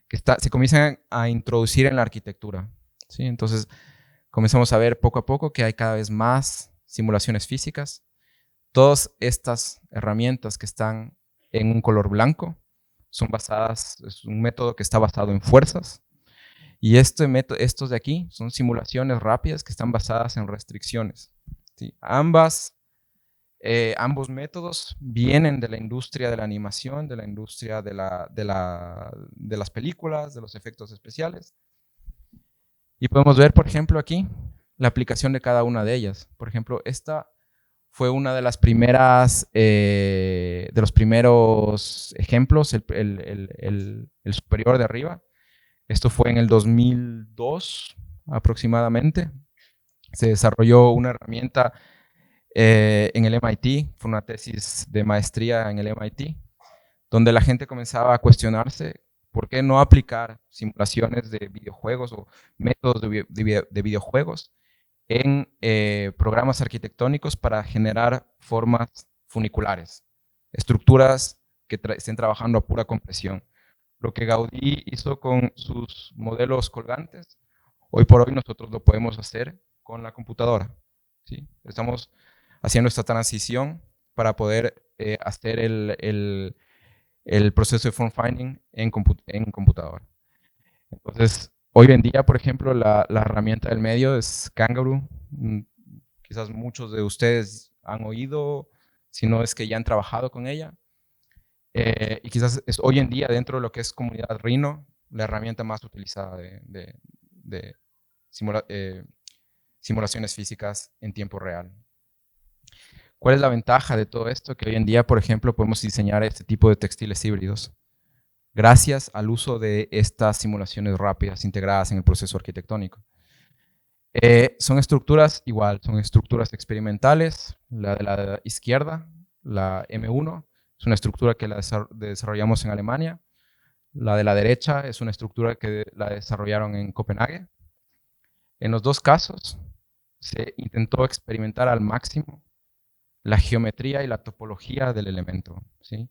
que se comienzan a introducir en la arquitectura, ¿sí? Entonces, comenzamos a ver poco a poco que hay cada vez más simulaciones físicas. Todas estas herramientas que están en un color blanco son basadas, es un método que está basado en fuerzas. Y estos de aquí son simulaciones rápidas que están basadas en restricciones, ¿sí? Ambos métodos vienen de la industria de la animación, de la industria de las películas, de los efectos especiales. Y podemos ver, por ejemplo, aquí la aplicación de cada una de ellas. Por ejemplo, esta fue una de las primeras, de los primeros ejemplos, el superior de arriba. Esto fue en el 2002 aproximadamente. Se desarrolló una herramienta en el MIT, fue una tesis de maestría en el MIT, donde la gente comenzaba a cuestionarse por qué no aplicar simulaciones de videojuegos o métodos de videojuegos en programas arquitectónicos para generar formas funiculares, estructuras que estén trabajando a pura compresión. Lo que Gaudí hizo con sus modelos colgantes, hoy por hoy nosotros lo podemos hacer con la computadora, ¿sí? Estamos haciendo esta transición para poder hacer el proceso de form finding en computadora. Entonces, hoy en día, por ejemplo, la herramienta del medio es Kangaroo. Quizás muchos de ustedes han oído, si no es que ya han trabajado con ella. Y quizás es hoy en día, dentro de lo que es comunidad Rhino, la herramienta más utilizada de simulaciones físicas en tiempo real. ¿Cuál es la ventaja de todo esto? Que hoy en día, por ejemplo, podemos diseñar este tipo de textiles híbridos gracias al uso de estas simulaciones rápidas integradas en el proceso arquitectónico. Son estructuras igual, son estructuras experimentales. La de la izquierda, la M1, es una estructura que la desarrollamos en Alemania. La de la derecha es una estructura que la desarrollaron en Copenhague. En los dos casos se intentó experimentar al máximo la geometría y la topología del elemento, ¿sí?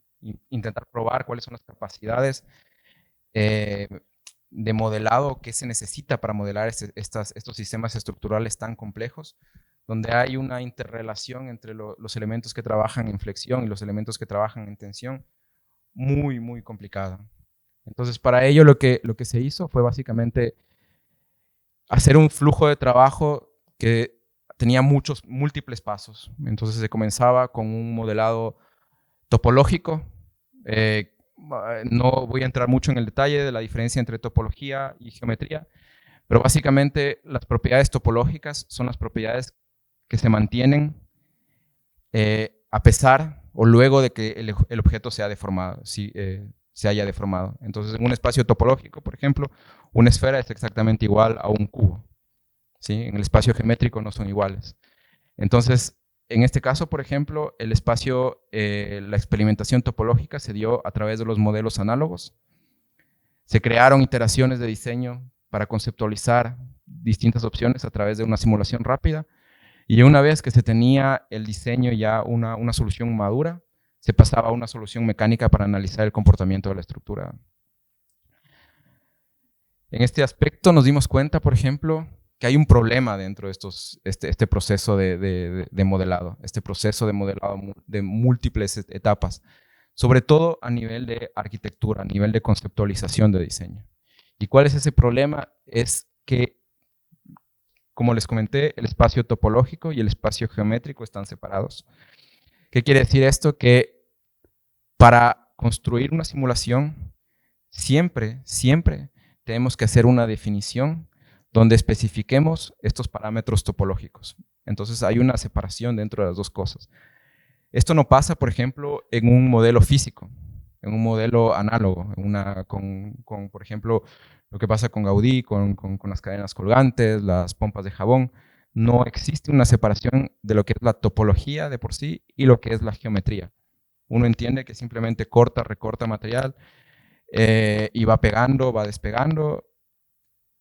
Intentar probar cuáles son las capacidades de modelado que se necesita para modelar estos sistemas estructurales tan complejos, donde hay una interrelación entre los elementos que trabajan en flexión y los elementos que trabajan en tensión, muy, muy complicada. Entonces, para ello lo que se hizo fue básicamente hacer un flujo de trabajo que tenía múltiples pasos. Entonces se comenzaba con un modelado topológico. No voy a entrar mucho en el detalle de la diferencia entre topología y geometría, pero básicamente las propiedades topológicas son las propiedades que se mantienen a pesar o luego de que el objeto sea deformado, se haya deformado. Entonces, en un espacio topológico, por ejemplo, una esfera es exactamente igual a un cubo, ¿sí? En el espacio geométrico no son iguales. Entonces, en este caso, por ejemplo, el espacio, la experimentación topológica se dio a través de los modelos análogos. Se crearon iteraciones de diseño para conceptualizar distintas opciones a través de una simulación rápida. Y una vez que se tenía el diseño ya una solución madura, se pasaba a una solución mecánica para analizar el comportamiento de la estructura. En este aspecto nos dimos cuenta, por ejemplo, que hay un problema dentro de este proceso de modelado, este proceso de modelado de múltiples etapas, sobre todo a nivel de arquitectura, a nivel de conceptualización de diseño. ¿Y cuál es ese problema? Es que, como les comenté, el espacio topológico y el espacio geométrico están separados. ¿Qué quiere decir esto? Que para construir una simulación, siempre tenemos que hacer una definición donde especifiquemos estos parámetros topológicos. Entonces hay una separación dentro de las dos cosas. Esto no pasa, por ejemplo, en un modelo físico, en un modelo análogo, por ejemplo, Lo que pasa con Gaudí, con las cadenas colgantes, las pompas de jabón, no existe una separación de lo que es la topología de por sí y lo que es la geometría. Uno entiende que simplemente corta, recorta material y va pegando, va despegando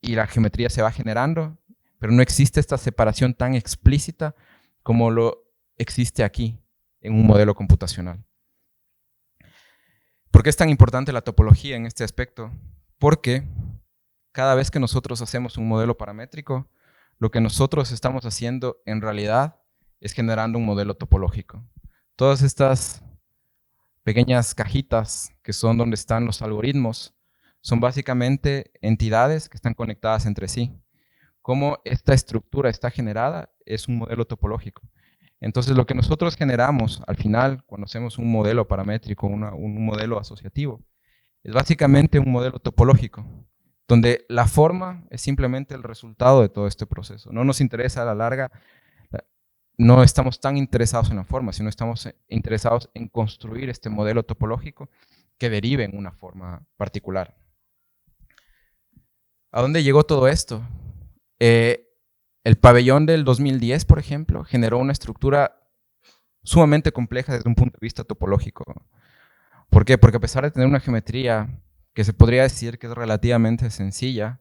y la geometría se va generando, pero no existe esta separación tan explícita como lo existe aquí en un modelo computacional. ¿Por qué es tan importante la topología en este aspecto? Porque cada vez que nosotros hacemos un modelo paramétrico, lo que nosotros estamos haciendo en realidad es generando un modelo topológico. Todas estas pequeñas cajitas que son donde están los algoritmos son básicamente entidades que están conectadas entre sí. Cómo esta estructura está generada es un modelo topológico. Entonces, lo que nosotros generamos al final, cuando hacemos un modelo paramétrico, un modelo asociativo, es básicamente un modelo topológico, donde la forma es simplemente el resultado de todo este proceso. No nos interesa a la larga, no estamos tan interesados en la forma, sino estamos interesados en construir este modelo topológico que derive en una forma particular. ¿A dónde llegó todo esto? El pabellón del 2010, por ejemplo, generó una estructura sumamente compleja desde un punto de vista topológico. ¿Por qué? Porque a pesar de tener una geometría que se podría decir que es relativamente sencilla,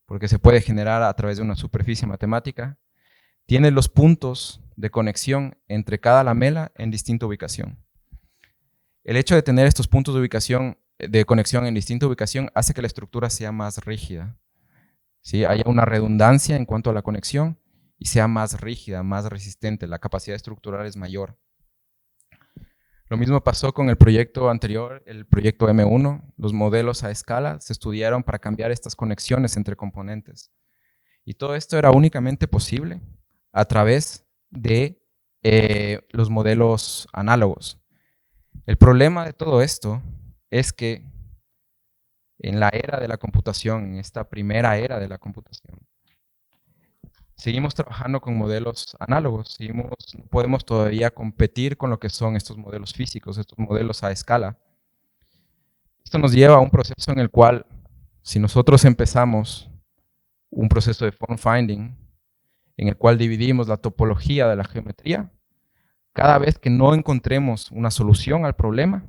porque se puede generar a través de una superficie matemática, tiene los puntos de conexión entre cada lamela en distinta ubicación. El hecho de tener estos puntos de conexión en distinta ubicación hace que la estructura sea más rígida. ¿Sí? Haya una redundancia en cuanto a la conexión y sea más rígida, más resistente, la capacidad estructural es mayor. Lo mismo pasó con el proyecto anterior, el proyecto M1. Los modelos a escala se estudiaron para cambiar estas conexiones entre componentes. Y todo esto era únicamente posible a través de los modelos análogos. El problema de todo esto es que en la era de la computación, en esta primera era de la computación, seguimos trabajando con modelos análogos, no podemos todavía competir con lo que son estos modelos físicos, estos modelos a escala. Esto nos lleva a un proceso en el cual, si nosotros empezamos un proceso de form finding, en el cual dividimos la topología de la geometría, cada vez que no encontremos una solución al problema,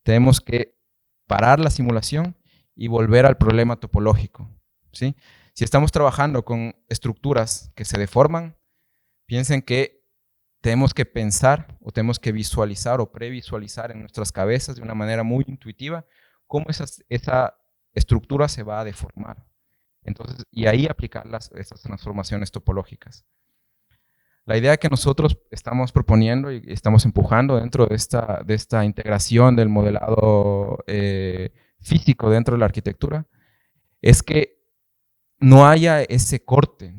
tenemos que parar la simulación y volver al problema topológico, ¿sí? Si estamos trabajando con estructuras que se deforman, piensen que tenemos que pensar o tenemos que visualizar o previsualizar en nuestras cabezas de una manera muy intuitiva cómo esa estructura se va a deformar. Entonces, y ahí aplicar esas transformaciones topológicas. La idea que nosotros estamos proponiendo y estamos empujando dentro de esta integración del modelado físico dentro de la arquitectura es que no haya ese corte,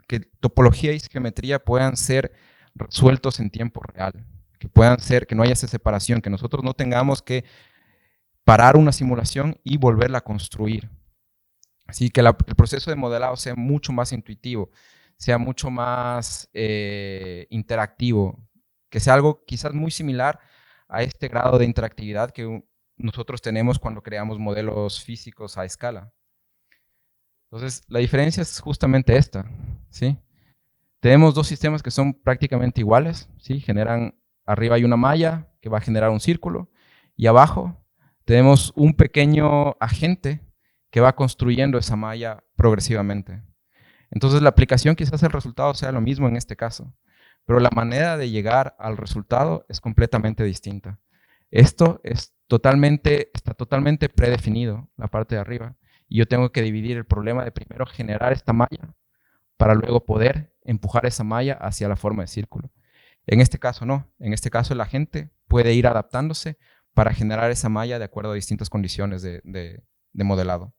que topología y geometría puedan ser resueltos en tiempo real, que no haya esa separación, que nosotros no tengamos que parar una simulación y volverla a construir. Así que el proceso de modelado sea mucho más intuitivo, sea mucho más interactivo, que sea algo quizás muy similar a este grado de interactividad que nosotros tenemos cuando creamos modelos físicos a escala. Entonces, la diferencia es justamente esta, ¿sí? Tenemos dos sistemas que son prácticamente iguales, ¿sí? Arriba hay una malla que va a generar un círculo y abajo tenemos un pequeño agente que va construyendo esa malla progresivamente. Entonces, la aplicación quizás el resultado sea lo mismo en este caso, pero la manera de llegar al resultado es completamente distinta. Esto está totalmente predefinido, la parte de arriba, y yo tengo que dividir el problema de primero generar esta malla para luego poder empujar esa malla hacia la forma de círculo. En este caso no, en este caso el agente puede ir adaptándose para generar esa malla de acuerdo a distintas condiciones de modelado.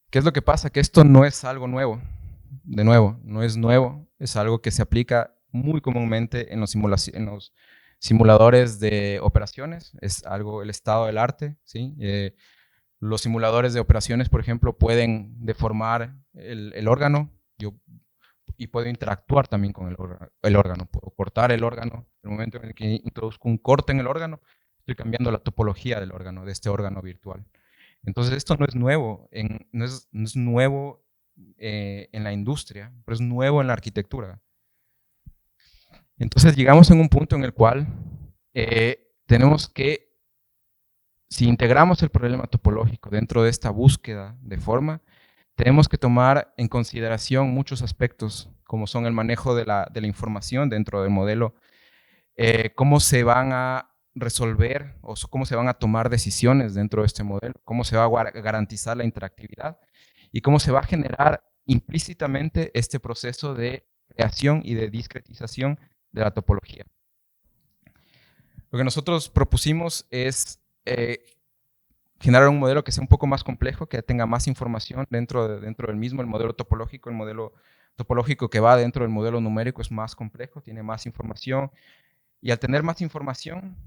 ¿Qué es lo que pasa? Que esto no es algo nuevo. De nuevo, no es nuevo, es algo que se aplica muy comúnmente en los simuladores de operaciones, es algo, el estado del arte, ¿sí? Los simuladores de operaciones, por ejemplo, pueden deformar el órgano y puedo interactuar también con el órgano. Puedo cortar el órgano. En el momento en el que introduzco un corte en el órgano, estoy cambiando la topología del órgano, de este órgano virtual. Entonces esto no es nuevo, no es nuevo en la industria, pero es nuevo en la arquitectura. Entonces llegamos en un punto en el cual tenemos que, si integramos el problema topológico dentro de esta búsqueda de forma, tenemos que tomar en consideración muchos aspectos, como son el manejo de la información dentro del modelo, cómo se van a resolver o cómo se van a tomar decisiones dentro de este modelo, cómo se va a garantizar la interactividad y cómo se va a generar implícitamente este proceso de creación y de discretización de la topología. Lo que nosotros propusimos es generar un modelo que sea un poco más complejo, que tenga más información dentro del mismo. El modelo topológico que va dentro del modelo numérico es más complejo, tiene más información, y al tener más información,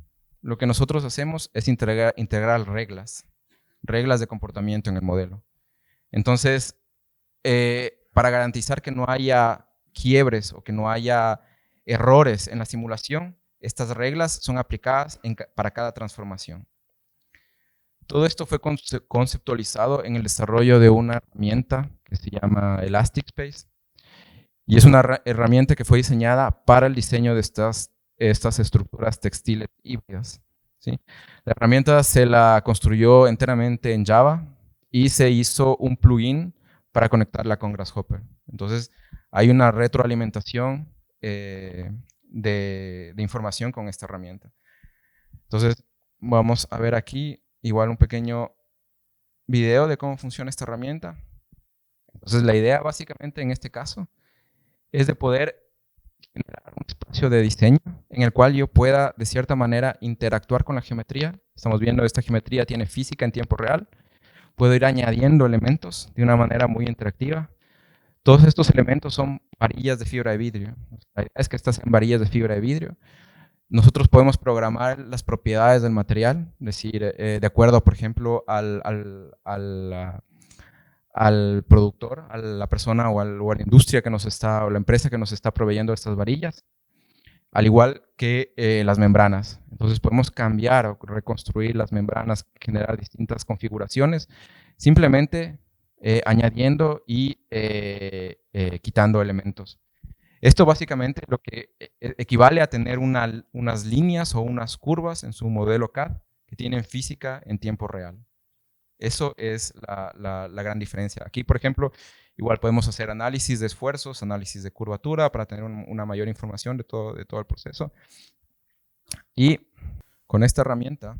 lo que nosotros hacemos es integrar reglas de comportamiento en el modelo. Entonces, para garantizar que no haya quiebres o que no haya errores en la simulación, estas reglas son aplicadas para cada transformación. Todo esto fue conceptualizado en el desarrollo de una herramienta que se llama Elastic-Space, y es una herramienta que fue diseñada para el diseño de estas estructuras textiles híbridas, ¿sí? La herramienta se la construyó enteramente en Java y se hizo un plugin para conectarla con Grasshopper. Entonces, hay una retroalimentación de información con esta herramienta. Entonces, vamos a ver aquí igual un pequeño video de cómo funciona esta herramienta. Entonces, la idea básicamente en este caso es de poder generar un espacio de diseño en el cual yo pueda, de cierta manera, interactuar con la geometría. Estamos viendo esta geometría tiene física en tiempo real. Puedo ir añadiendo elementos de una manera muy interactiva. Todos estos elementos son varillas de fibra de vidrio. La idea es que estas sean varillas de fibra de vidrio. Nosotros podemos programar las propiedades del material, es decir, de acuerdo, por ejemplo, al productor, a la persona o a la industria que nos está, o la empresa que nos está proveyendo estas varillas, al igual que las membranas. Entonces podemos cambiar o reconstruir las membranas, generar distintas configuraciones, simplemente añadiendo y quitando elementos. Esto básicamente lo que equivale a tener unas líneas o unas curvas en su modelo CAD que tienen física en tiempo real. Eso es la gran diferencia. Aquí, por ejemplo, igual podemos hacer análisis de esfuerzos, análisis de curvatura para tener una mayor información de todo el proceso. Y con esta herramienta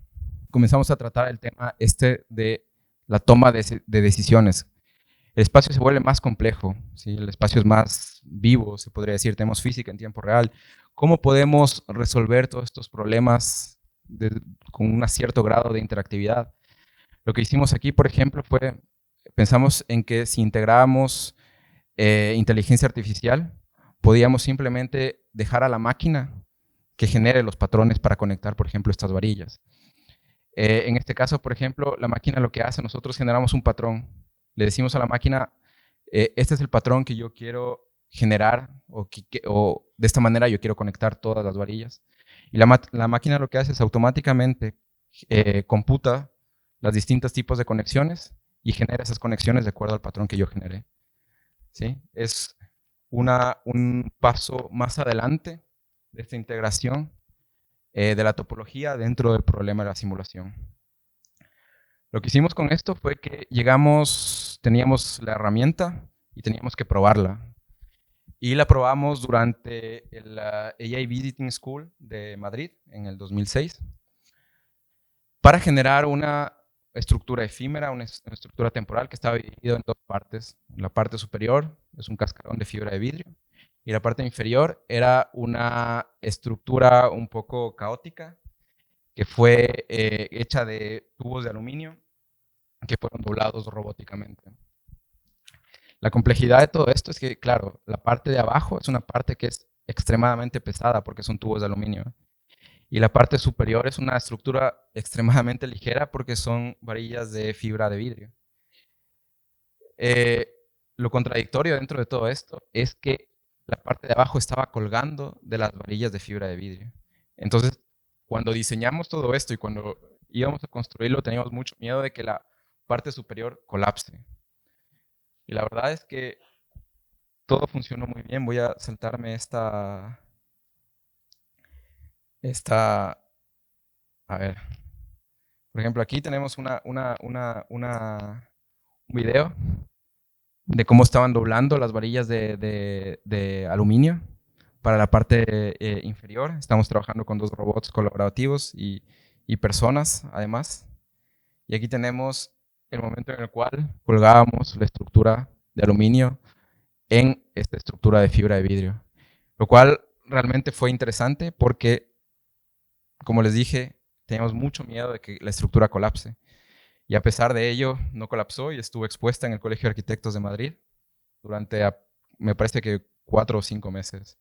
comenzamos a tratar el tema de la toma de decisiones. El espacio se vuelve más complejo, ¿sí? El espacio es más vivo, se podría decir, tenemos física en tiempo real. ¿Cómo podemos resolver todos estos problemas con un cierto grado de interactividad? Lo que hicimos aquí, por ejemplo, pensamos en que si integrábamos inteligencia artificial, podíamos simplemente dejar a la máquina que genere los patrones para conectar, por ejemplo, estas varillas. En este caso, por ejemplo, la máquina lo que hace, nosotros generamos un patrón. Le decimos a la máquina, este es el patrón que yo quiero generar o de esta manera yo quiero conectar todas las varillas. Y la máquina lo que hace es automáticamente computa los distintos tipos de conexiones y genera esas conexiones de acuerdo al patrón que yo generé, ¿sí? Es un paso más adelante de esta integración de la topología dentro del problema de la simulación. Lo que hicimos con esto fue que teníamos la herramienta y teníamos que probarla. Y la probamos durante la AI Visiting School de Madrid en el 2006 para generar una estructura efímera, una estructura temporal que estaba dividida en dos partes. La parte superior es un cascarón de fibra de vidrio y la parte inferior era una estructura un poco caótica que fue hecha de tubos de aluminio que fueron doblados robóticamente. La complejidad de todo esto es que, claro, la parte de abajo es una parte que es extremadamente pesada porque son tubos de aluminio. Y la parte superior es una estructura extremadamente ligera porque son varillas de fibra de vidrio. Lo contradictorio dentro de todo esto es que la parte de abajo estaba colgando de las varillas de fibra de vidrio. Entonces, cuando diseñamos todo esto y cuando íbamos a construirlo, teníamos mucho miedo de que la parte superior colapse. Y la verdad es que todo funcionó muy bien. Voy a saltarme a ver. Por ejemplo, aquí tenemos un video de cómo estaban doblando las varillas de aluminio para la parte inferior. Estamos trabajando con 2 robots colaborativos y personas, además. Y aquí tenemos el momento en el cual colgábamos la estructura de aluminio en esta estructura de fibra de vidrio, lo cual realmente fue interesante porque, como les dije, teníamos mucho miedo de que la estructura colapse. Y a pesar de ello, no colapsó y estuvo expuesta en el Colegio de Arquitectos de Madrid durante, me parece que 4 o 5 meses.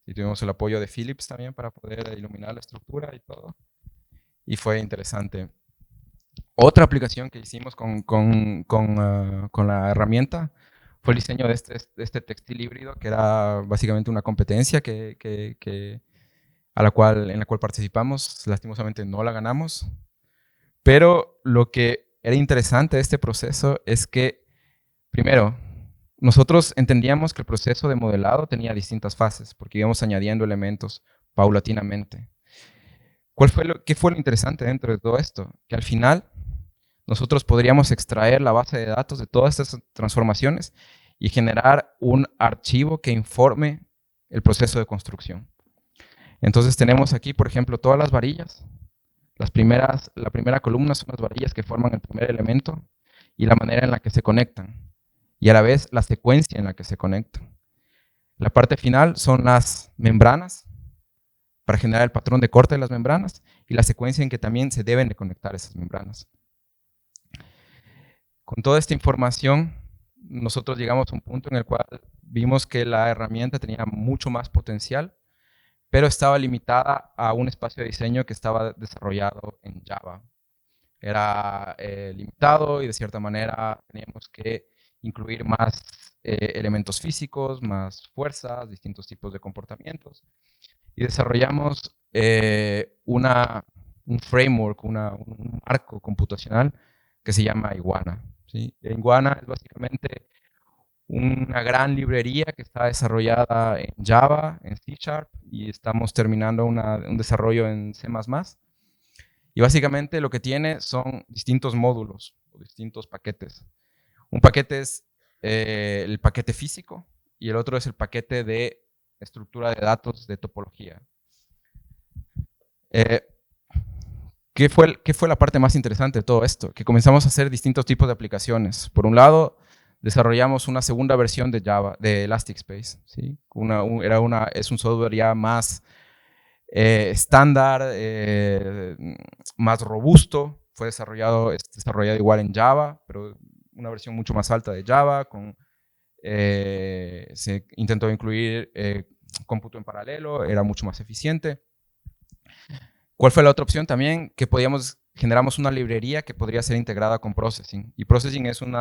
Y tuvimos el apoyo de Philips también para poder iluminar la estructura y todo. Y fue interesante. Otra aplicación que hicimos con la herramienta fue el diseño de este textil híbrido, que era básicamente una competencia en la cual participamos. Lastimosamente no la ganamos. Pero lo que era interesante de este proceso es que, primero, nosotros entendíamos que el proceso de modelado tenía distintas fases, porque íbamos añadiendo elementos paulatinamente. ¿Qué fue lo interesante dentro de todo esto? Que al final nosotros podríamos extraer la base de datos de todas estas transformaciones y generar un archivo que informe el proceso de construcción. Entonces tenemos aquí, por ejemplo, todas las varillas. La primera columna son las varillas que forman el primer elemento y la manera en la que se conectan, y a la vez la secuencia en la que se conectan. La parte final son las membranas para generar el patrón de corte de las membranas y la secuencia en que también se deben de conectar esas membranas. Con toda esta información, nosotros llegamos a un punto en el cual vimos que la herramienta tenía mucho más potencial, pero estaba limitada a un espacio de diseño que estaba desarrollado en Java. Era limitado y de cierta manera teníamos que incluir más elementos físicos, más fuerzas, distintos tipos de comportamientos. Y desarrollamos un framework, un marco computacional que se llama Iguana. ¿Sí? Iguana es básicamente una gran librería que está desarrollada en Java, en C#, y estamos terminando un desarrollo en C++. Y básicamente lo que tiene son distintos módulos o distintos paquetes. Un paquete es el paquete físico y el otro es el paquete de estructura de datos de topología. ¿Qué fue la parte más interesante de todo esto? Que comenzamos a hacer distintos tipos de aplicaciones. Por un lado, desarrollamos una segunda versión de Java, de Elastic Space. ¿Sí? Es un software ya más estándar, más robusto. Fue desarrollado igual en Java, pero una versión mucho más alta de Java. Se intentó incluir cómputo en paralelo, era mucho más eficiente. ¿Cuál fue la otra opción también? Que generamos una librería que podría ser integrada con Processing. Y Processing es un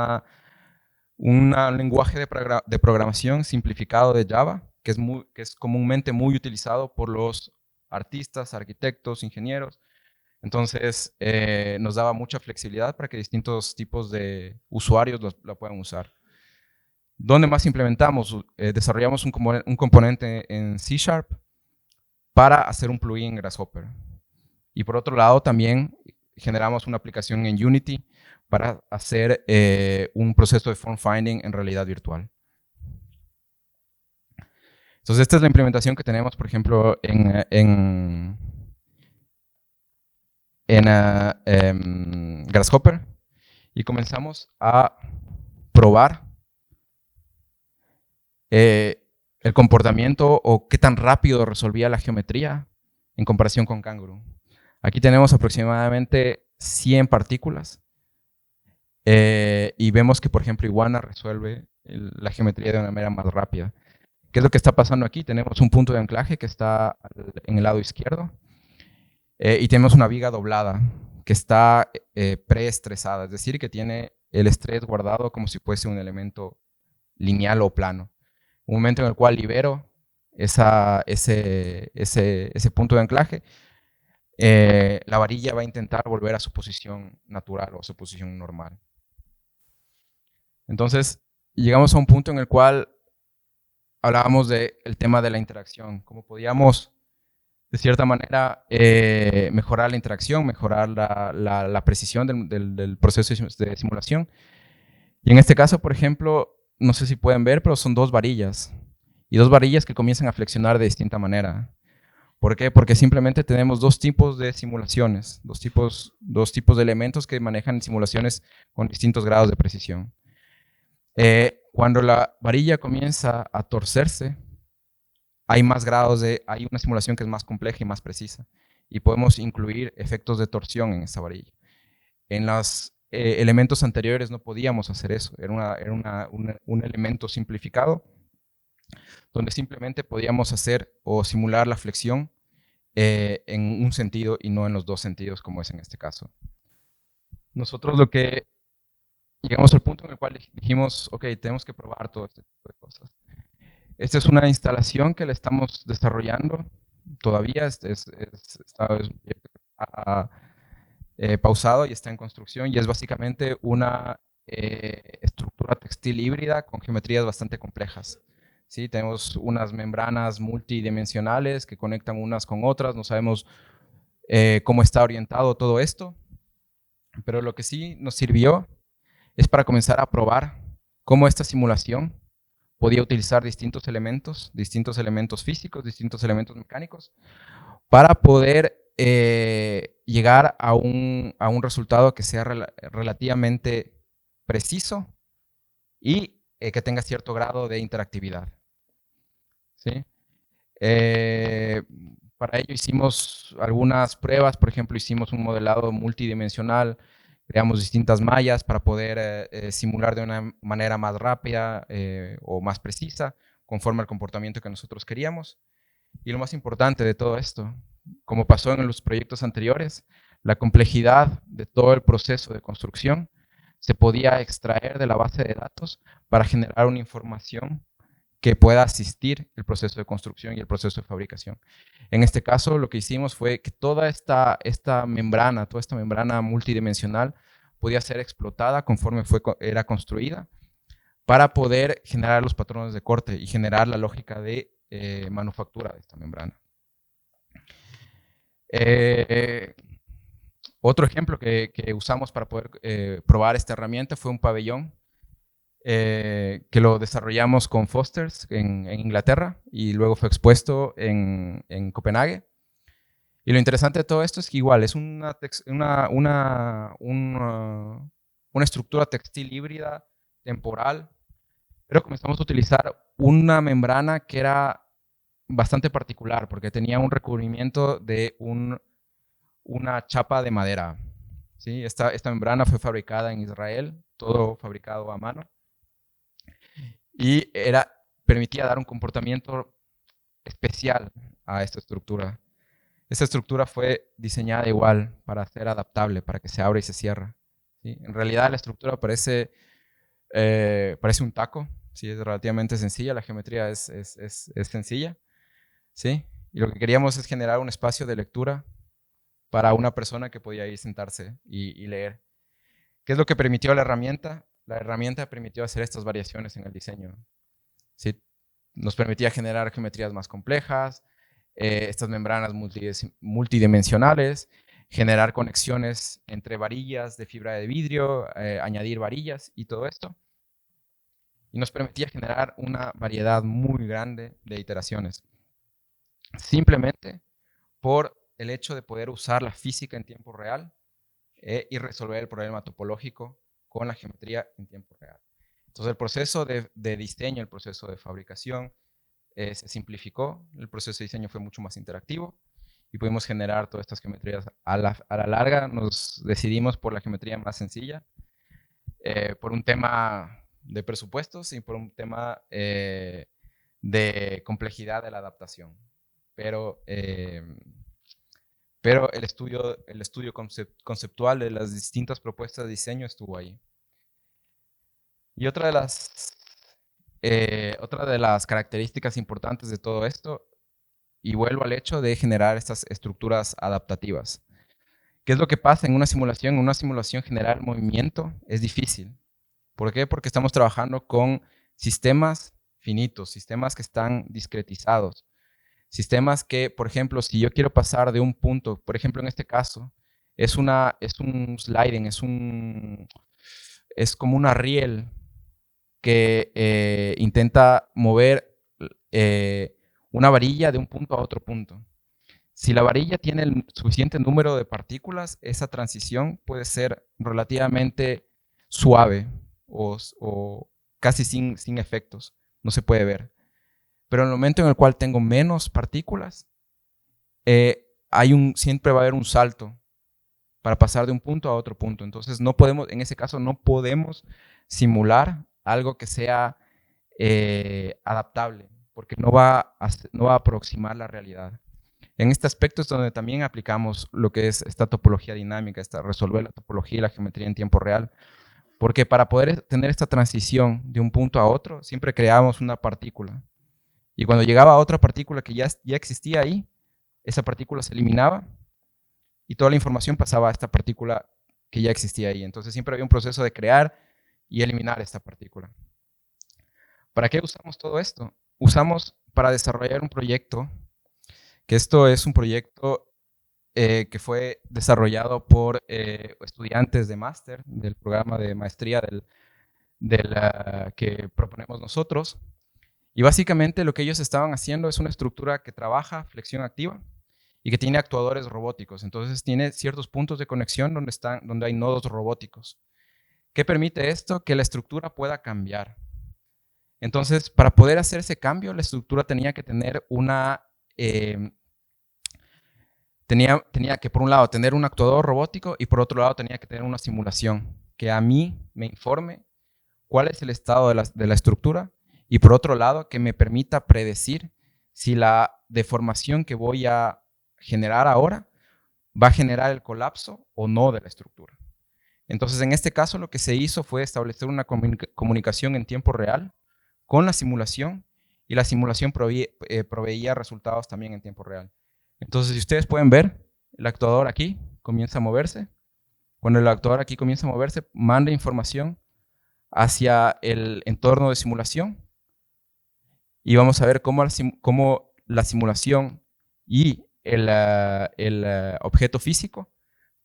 lenguaje de programación simplificado de Java, que es comúnmente muy utilizado por los artistas, arquitectos, ingenieros. Entonces, nos daba mucha flexibilidad para que distintos tipos de usuarios la puedan usar. ¿Dónde más implementamos? Desarrollamos un componente en C# para hacer un plugin en Grasshopper. Y por otro lado, también generamos una aplicación en Unity para hacer un proceso de form finding en realidad virtual. Entonces, esta es la implementación que tenemos, por ejemplo, en Grasshopper. Y comenzamos a probar el comportamiento o qué tan rápido resolvía la geometría en comparación con Kangaroo. Aquí tenemos aproximadamente 100 partículas y vemos que, por ejemplo, Iguana resuelve la geometría de una manera más rápida. ¿Qué es lo que está pasando aquí? Tenemos un punto de anclaje que está en el lado izquierdo y tenemos una viga doblada que está preestresada, es decir, que tiene el estrés guardado como si fuese un elemento lineal o plano. Un momento en el cual libero ese punto de anclaje, la varilla va a intentar volver a su posición natural o a su posición normal. Entonces, llegamos a un punto en el cual hablábamos del tema de la interacción, cómo podíamos, de cierta manera, mejorar la interacción, mejorar la precisión del proceso de simulación. Y en este caso, por ejemplo, no sé si pueden ver, pero son dos varillas. Y dos varillas que comienzan a flexionar de distinta manera. ¿Por qué? Porque simplemente tenemos dos tipos de simulaciones, dos tipos de elementos que manejan simulaciones con distintos grados de precisión. Cuando la varilla comienza a torcerse, hay una simulación que es más compleja y más precisa. Y podemos incluir efectos de torsión en esa varilla. En los elementos anteriores no podíamos hacer eso. Era un elemento simplificado donde simplemente podíamos hacer o simular la flexión en un sentido y no en los dos sentidos, como es en este caso. Nosotros llegamos al punto en el cual dijimos, ok, tenemos que probar todo este tipo de cosas. Esta es una instalación que la estamos desarrollando todavía, está pausado y está en construcción, y es básicamente una estructura textil híbrida con geometrías bastante complejas. ¿Sí? Tenemos unas membranas multidimensionales que conectan unas con otras, no sabemos cómo está orientado todo esto, pero lo que sí nos sirvió es para comenzar a probar cómo esta simulación podía utilizar distintos elementos físicos, distintos elementos mecánicos, para poder llegar a un resultado que sea relativamente preciso y que tenga cierto grado de interactividad. ¿Sí? Para ello hicimos algunas pruebas, por ejemplo, hicimos un modelado multidimensional, creamos distintas mallas para poder simular de una manera más rápida o más precisa, conforme al comportamiento que nosotros queríamos. Y lo más importante de todo esto, como pasó en los proyectos anteriores, la complejidad de todo el proceso de construcción se podía extraer de la base de datos para generar una información que pueda asistir el proceso de construcción y el proceso de fabricación. En este caso, lo que hicimos fue que toda esta membrana multidimensional podía ser explotada conforme era construida para poder generar los patrones de corte y generar la lógica de manufactura de esta membrana. Otro ejemplo que usamos para poder probar esta herramienta fue un pabellón que lo desarrollamos con Foster's en Inglaterra y luego fue expuesto en Copenhague. Y lo interesante de todo esto es que igual es una estructura textil híbrida, temporal, pero comenzamos a utilizar una membrana que era bastante particular porque tenía un recubrimiento de una chapa de madera. ¿Sí? Esta membrana fue fabricada en Israel, todo fabricado a mano, y permitía dar un comportamiento especial a esta estructura. Esta estructura fue diseñada igual para ser adaptable, para que se abra y se cierra. ¿Sí? En realidad la estructura parece un taco, ¿sí? Es relativamente sencilla, la geometría es sencilla. ¿Sí? Y lo que queríamos es generar un espacio de lectura para una persona que podía ir, sentarse y leer. ¿Qué es lo que permitió la herramienta? La herramienta permitió hacer estas variaciones en el diseño. ¿Sí? Nos permitía generar geometrías más complejas, estas membranas multidimensionales, generar conexiones entre varillas de fibra de vidrio, añadir varillas y todo esto. Y nos permitía generar una variedad muy grande de iteraciones. Simplemente por el hecho de poder usar la física en tiempo real y resolver el problema topológico con la geometría en tiempo real. Entonces el proceso de diseño, el proceso de fabricación se simplificó, el proceso de diseño fue mucho más interactivo y pudimos generar todas estas geometrías. A la larga nos decidimos por la geometría más sencilla, por un tema de presupuestos y por un tema de complejidad de la adaptación. Pero el estudio conceptual de las distintas propuestas de diseño estuvo ahí. Y otra de las características importantes de todo esto, y vuelvo al hecho de generar estas estructuras adaptativas. ¿Qué es lo que pasa en una simulación? En una simulación generar movimiento es difícil. ¿Por qué? Porque estamos trabajando con sistemas finitos, sistemas que están discretizados, sistemas que, por ejemplo, si yo quiero pasar de un punto, por ejemplo, en este caso, es un sliding, es como una riel que intenta mover una varilla de un punto a otro punto. Si la varilla tiene el suficiente número de partículas, esa transición puede ser relativamente suave o casi sin efectos, no se puede ver. Pero en el momento en el cual tengo menos partículas, siempre va a haber un salto para pasar de un punto a otro punto. Entonces, en ese caso, no podemos simular algo que sea adaptable, porque no va a aproximar la realidad. En este aspecto es donde también aplicamos lo que es esta topología dinámica, resolver la topología y la geometría en tiempo real, porque para poder tener esta transición de un punto a otro, siempre creábamos una partícula. Y cuando llegaba a otra partícula que ya existía ahí, esa partícula se eliminaba y toda la información pasaba a esta partícula que ya existía ahí. Entonces siempre había un proceso de crear y eliminar esta partícula. ¿Para qué usamos todo esto? Usamos para desarrollar un proyecto, que esto es un proyecto que fue desarrollado por estudiantes de máster del programa de maestría que proponemos nosotros. Y básicamente lo que ellos estaban haciendo es una estructura que trabaja flexión activa y que tiene actuadores robóticos. Entonces tiene ciertos puntos de conexión donde hay nodos robóticos. ¿Qué permite esto? Que la estructura pueda cambiar. Entonces, para poder hacer ese cambio, la estructura tenía que tener tenía que, por un lado, tener un actuador robótico y por otro lado tenía que tener una simulación que a mí me informe cuál es el estado de la estructura y por otro lado que me permita predecir si la deformación que voy a generar ahora va a generar el colapso o no de la estructura. Entonces, en este caso, lo que se hizo fue establecer una comunicación en tiempo real con la simulación y la simulación proveía resultados también en tiempo real. Entonces, si ustedes pueden ver, el actuador aquí comienza a moverse. Cuando el actuador aquí comienza a moverse, manda información hacia el entorno de simulación y vamos a ver cómo la simulación y el objeto físico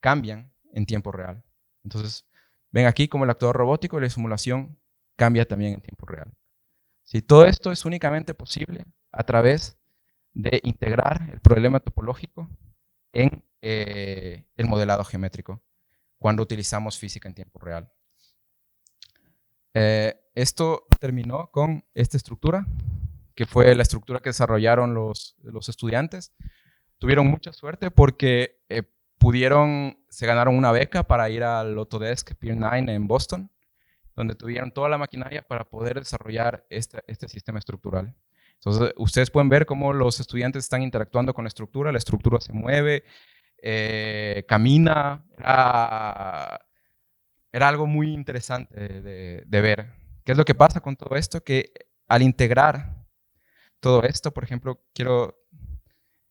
cambian en tiempo real. Entonces, ven aquí cómo el actuador robótico y la simulación cambia también en tiempo real. Si todo esto es únicamente posible a través de integrar el problema topológico en el modelado geométrico cuando utilizamos física en tiempo real. Esto terminó con esta estructura, que fue la estructura que desarrollaron los estudiantes. Tuvieron mucha suerte porque se ganaron una beca para ir al Autodesk Pier 9 en Boston, donde tuvieron toda la maquinaria para poder desarrollar este sistema estructural. Entonces, ustedes pueden ver cómo los estudiantes están interactuando con la estructura se mueve, camina, era algo muy interesante de ver. ¿Qué es lo que pasa con todo esto? Que al integrar todo esto, por ejemplo, quiero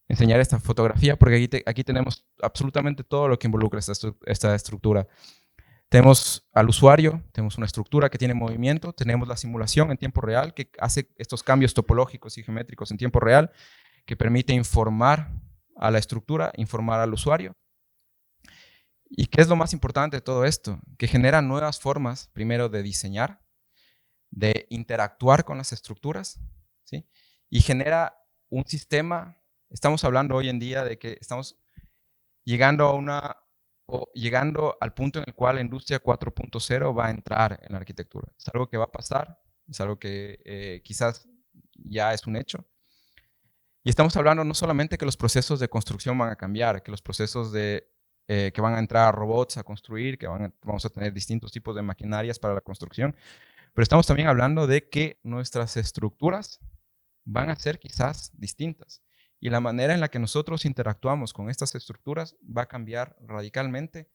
enseñar esta fotografía porque aquí tenemos absolutamente todo lo que involucra esta estructura. Tenemos al usuario, tenemos una estructura que tiene movimiento, tenemos la simulación en tiempo real que hace estos cambios topológicos y geométricos en tiempo real, que permite informar a la estructura, informar al usuario. ¿Y qué es lo más importante de todo esto? Que genera nuevas formas, primero, de diseñar, de interactuar con las estructuras, ¿sí? Y genera un sistema. Estamos hablando hoy en día de que estamos llegando al punto en el cual la industria 4.0 va a entrar en la arquitectura. Es algo que va a pasar, es algo que quizás ya es un hecho. Y estamos hablando no solamente que los procesos de construcción van a cambiar, que los procesos que van a entrar robots a construir, vamos a tener distintos tipos de maquinarias para la construcción, pero estamos también hablando de que nuestras estructuras van a ser quizás distintas. Y la manera en la que nosotros interactuamos con estas estructuras va a cambiar radicalmente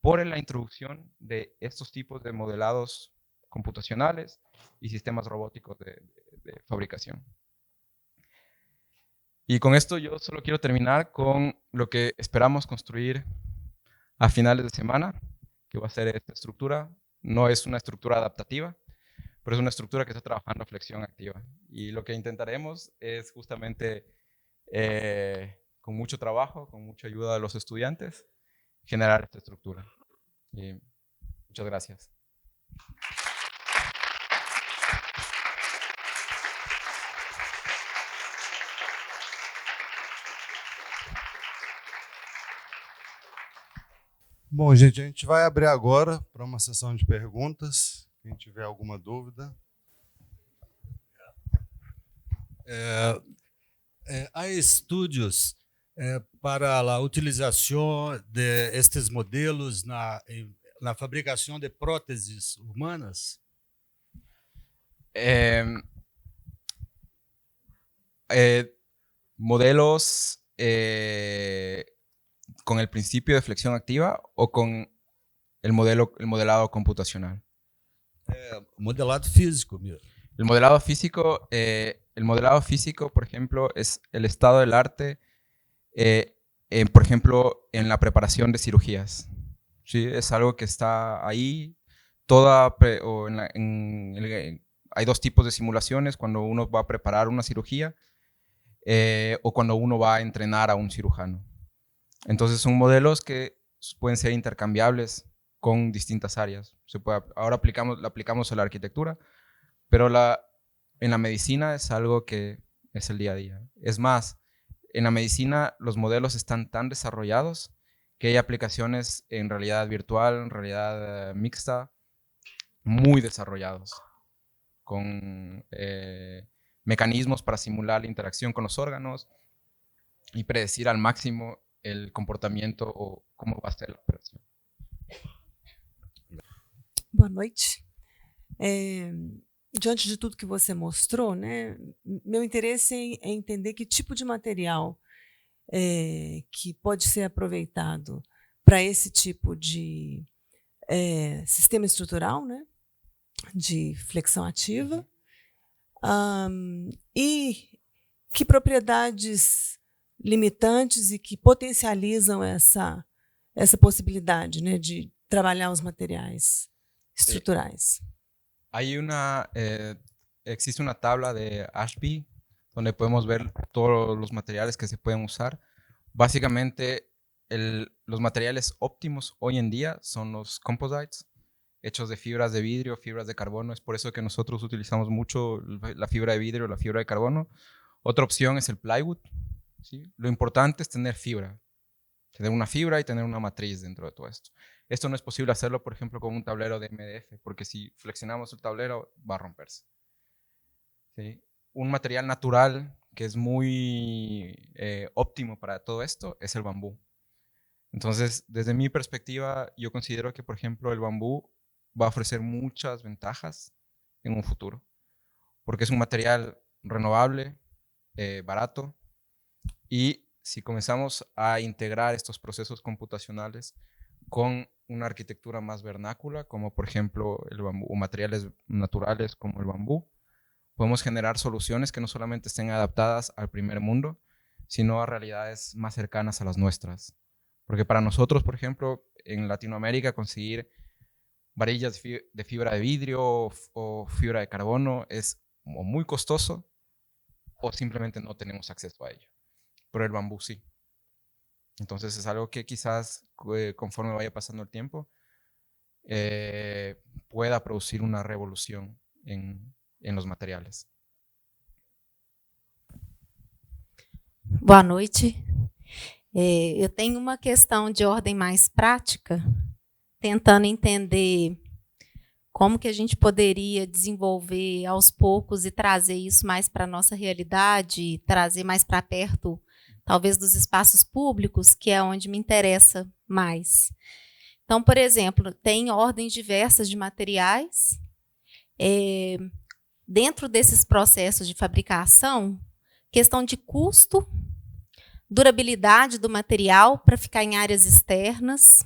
por la introducción de estos tipos de modelados computacionales y sistemas robóticos de fabricación. Y con esto yo solo quiero terminar con lo que esperamos construir a finales de semana, que va a ser esta estructura no es una estructura adaptativa, pero es una estructura que está trabajando a flexión activa. Y lo que intentaremos es justamente, con mucho trabajo, con mucha ayuda de los estudiantes, generar esta estructura. Y muchas gracias. Bom, gente, a gente vai abrir agora para uma sessão de perguntas. Quem tiver alguma dúvida. Há estudos para a utilização de estes modelos na fabricação de próteses humanas? Modelos con el principio de flexión activa o con el modelado computacional. Modelado físico mesmo. El modelado físico, por ejemplo, es el estado del arte, por ejemplo, en la preparación de cirugías. ¿Sí? Es algo que está ahí. Hay dos tipos de simulaciones, cuando uno va a preparar una cirugía o cuando uno va a entrenar a un cirujano. Entonces son modelos que pueden ser intercambiables con distintas áreas. Ahora la aplicamos a la arquitectura, pero en la medicina es algo que es el día a día. Es más, en la medicina los modelos están tan desarrollados que hay aplicaciones en realidad virtual, en realidad mixta, muy desarrollados, con mecanismos para simular la interacción con los órganos y predecir al máximo el comportamento o cómo va a ser la operación. Boa noite. Diante de tudo que você mostrou, né, meu interesse é entender que tipo de material que pode ser aproveitado para esse tipo de sistema estrutural, né, de flexão ativa, e que propriedades limitantes e que potencializam essa possibilidade, né, de trabalhar os materiais estruturais. Existe una tabla de Ashby donde podemos ver todos los materiales que se pueden usar. Básicamente, los materiales óptimos hoy en día son los composites, hechos de fibras de vidrio, fibras de carbono. Es por eso que nosotros utilizamos mucho la fibra de vidrio, la fibra de carbono. Otra opción es el plywood. ¿Sí? Lo importante es tener fibra, tener una fibra y tener una matriz dentro de todo esto. Esto no es posible hacerlo, por ejemplo, con un tablero de MDF, porque si flexionamos el tablero va a romperse. ¿Sí? Un material natural que es muy óptimo para todo esto es el bambú. Entonces, desde mi perspectiva, yo considero que, por ejemplo, el bambú va a ofrecer muchas ventajas en un futuro, porque es un material renovable, barato, y si comenzamos a integrar estos procesos computacionales con una arquitectura más vernácula, como por ejemplo el bambú, o materiales naturales como el bambú, podemos generar soluciones que no solamente estén adaptadas al primer mundo, sino a realidades más cercanas a las nuestras. Porque para nosotros, por ejemplo, en Latinoamérica, conseguir varillas de fibra de vidrio o fibra de carbono es o muy costoso o simplemente no tenemos acceso a ello. Pero el bambú sí. Entonces es algo que quizás conforme vaya pasando el tiempo pueda producir una revolución en los materiales. Boa noite. Eu tenho uma questão de ordem mais prática, tentando entender como que a gente poderia desenvolver aos poucos e trazer isso mais para a nossa realidade, trazer mais para perto, talvez, dos espaços públicos, que é onde me interessa mais. Então, por exemplo, tem ordens diversas de materiais. Dentro desses processos de fabricação, questão de custo, durabilidade do material para ficar em áreas externas,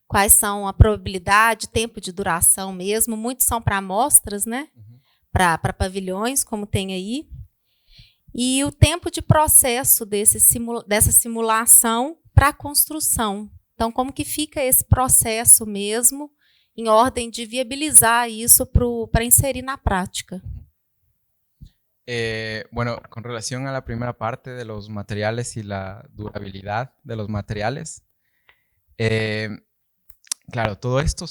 quais são a probabilidade, tempo de duração mesmo, muitos são para amostras, né? Para pavilhões, como tem aí, e o tempo de processo dessa simulação para a construção. Então, como que fica esse processo mesmo em ordem de viabilizar isso para inserir na prática. Bueno, con relación a la primera parte de los materiales y la durabilidad de los materiales, claro, todo esto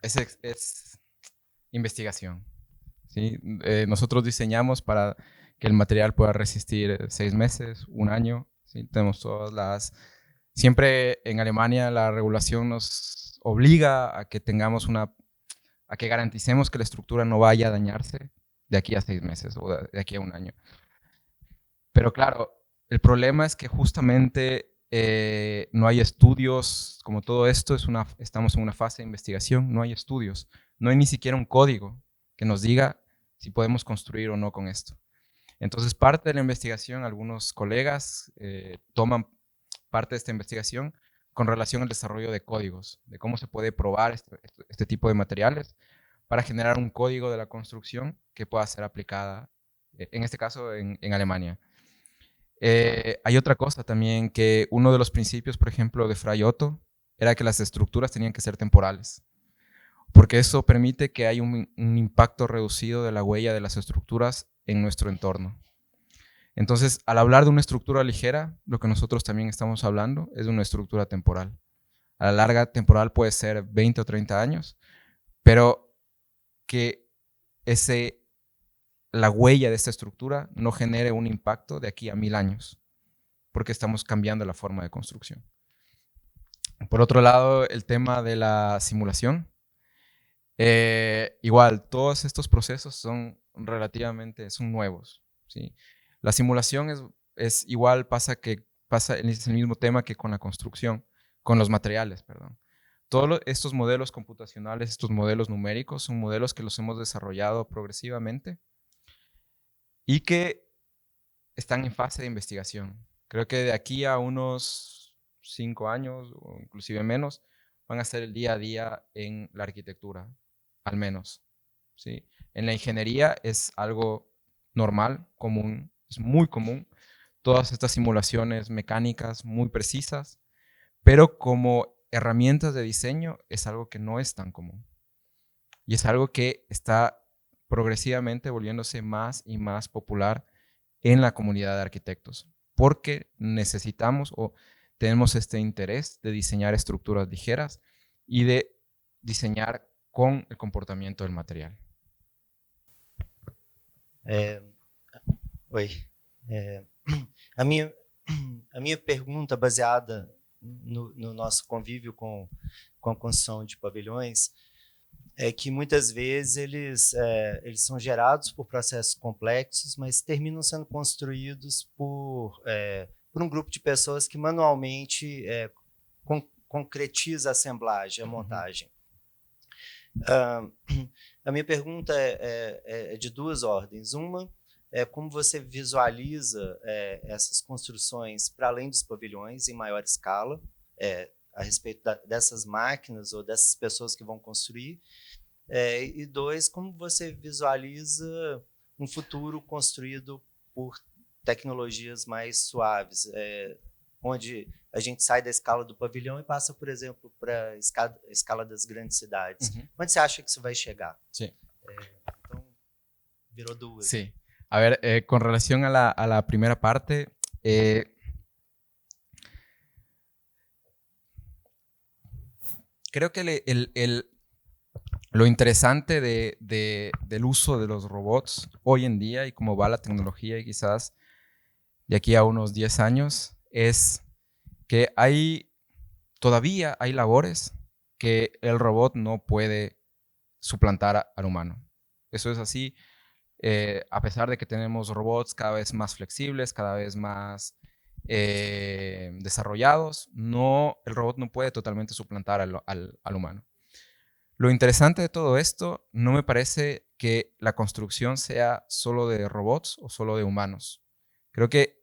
es investigación, ¿sí? Nosotros diseñamos para que el material pueda resistir 6 meses, 1 año, ¿sí? Tenemos siempre en Alemania la regulación nos obliga a que a que garanticemos que la estructura no vaya a dañarse de aquí a 6 meses o de aquí a 1 año. Pero claro, el problema es que justamente no hay estudios, como todo esto, estamos en una fase de investigación, no hay estudios, no hay ni siquiera un código que nos diga si podemos construir o no con esto. Entonces, parte de la investigación, algunos colegas toman parte de esta investigación con relación al desarrollo de códigos, de cómo se puede probar este tipo de materiales para generar un código de la construcción que pueda ser aplicada, en este caso, en Alemania. Hay otra cosa también, que uno de los principios, por ejemplo, de Fray Otto, era que las estructuras tenían que ser temporales, porque eso permite que haya un impacto reducido de la huella de las estructuras en nuestro entorno. Entonces, al hablar de una estructura ligera, lo que nosotros también estamos hablando es de una estructura temporal. A la larga temporal puede ser 20 o 30 años, pero que la huella de esta estructura no genere un impacto de aquí a 1000 años, porque estamos cambiando la forma de construcción. Por otro lado, el tema de la simulación. Igual, todos estos procesos son nuevos, ¿sí? La simulación es igual, es el mismo tema que con la construcción, con los materiales, perdón. Todos estos modelos computacionales, estos modelos numéricos, son modelos que los hemos desarrollado progresivamente y que están en fase de investigación. Creo que de aquí a unos 5 años, o inclusive menos, van a ser el día a día en la arquitectura, al menos, ¿sí? En la ingeniería es algo normal, común, es muy común, todas estas simulaciones mecánicas muy precisas, pero como herramientas de diseño es algo que no es tan común. Y es algo que está progresivamente volviéndose más y más popular en la comunidad de arquitectos, porque necesitamos o tenemos este interés de diseñar estructuras ligeras y de diseñar con el comportamiento del material. Oi. A minha pergunta, baseada no nosso convívio com a construção de pavilhões, é que muitas vezes eles são gerados por processos complexos, mas terminam sendo construídos por um grupo de pessoas que manualmente concretiza a assemblagem, a montagem. A minha pergunta é de duas ordens. Uma é como você visualiza essas construções para além dos pavilhões, em maior escala, a respeito dessas máquinas ou dessas pessoas que vão construir. E dois, como você visualiza um futuro construído por tecnologias mais suaves, onde a gente sai da escala do pavilhão e passa, por exemplo, para a escala das grandes cidades. Onde você acha que isso vai chegar? Sí. Então, virou duas. Sí. A ver, con relación a la primera parte, creo que lo interesante del uso de los robots hoy en día y cómo va la tecnología y quizás de aquí a unos 10 años es que todavía hay labores que el robot no puede suplantar al humano. Eso es así. A pesar de que tenemos robots cada vez más flexibles, cada vez más desarrollados, el robot no puede totalmente suplantar al humano. Lo interesante de todo esto no me parece que la construcción sea solo de robots o solo de humanos. Creo que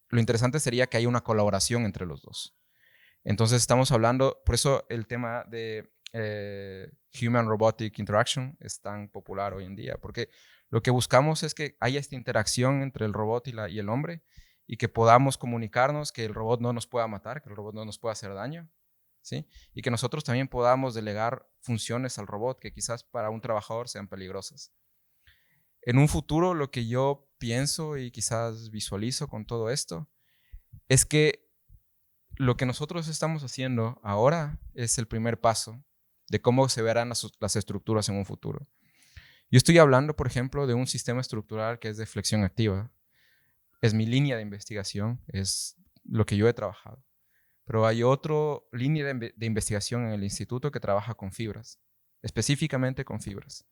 lo interesante sería que haya una colaboración entre los dos. Entonces estamos hablando, por eso el tema de Human-Robotic Interaction es tan popular hoy en día, porque lo que buscamos es que haya esta interacción entre el robot y el hombre y que podamos comunicarnos, que el robot no nos pueda matar, que el robot no nos pueda hacer daño, ¿sí? Y que nosotros también podamos delegar funciones al robot que quizás para un trabajador sean peligrosas. En un futuro, lo que yo pienso y quizás visualizo con todo esto es que lo que nosotros estamos haciendo ahora es el primer paso de cómo se verán las estructuras en un futuro. Yo estoy hablando, por ejemplo, de un sistema estructural que es de flexión activa. Es mi línea de investigación, es lo que yo he trabajado. Pero hay otra línea de investigación en el instituto que trabaja con fibras, específicamente con fibras.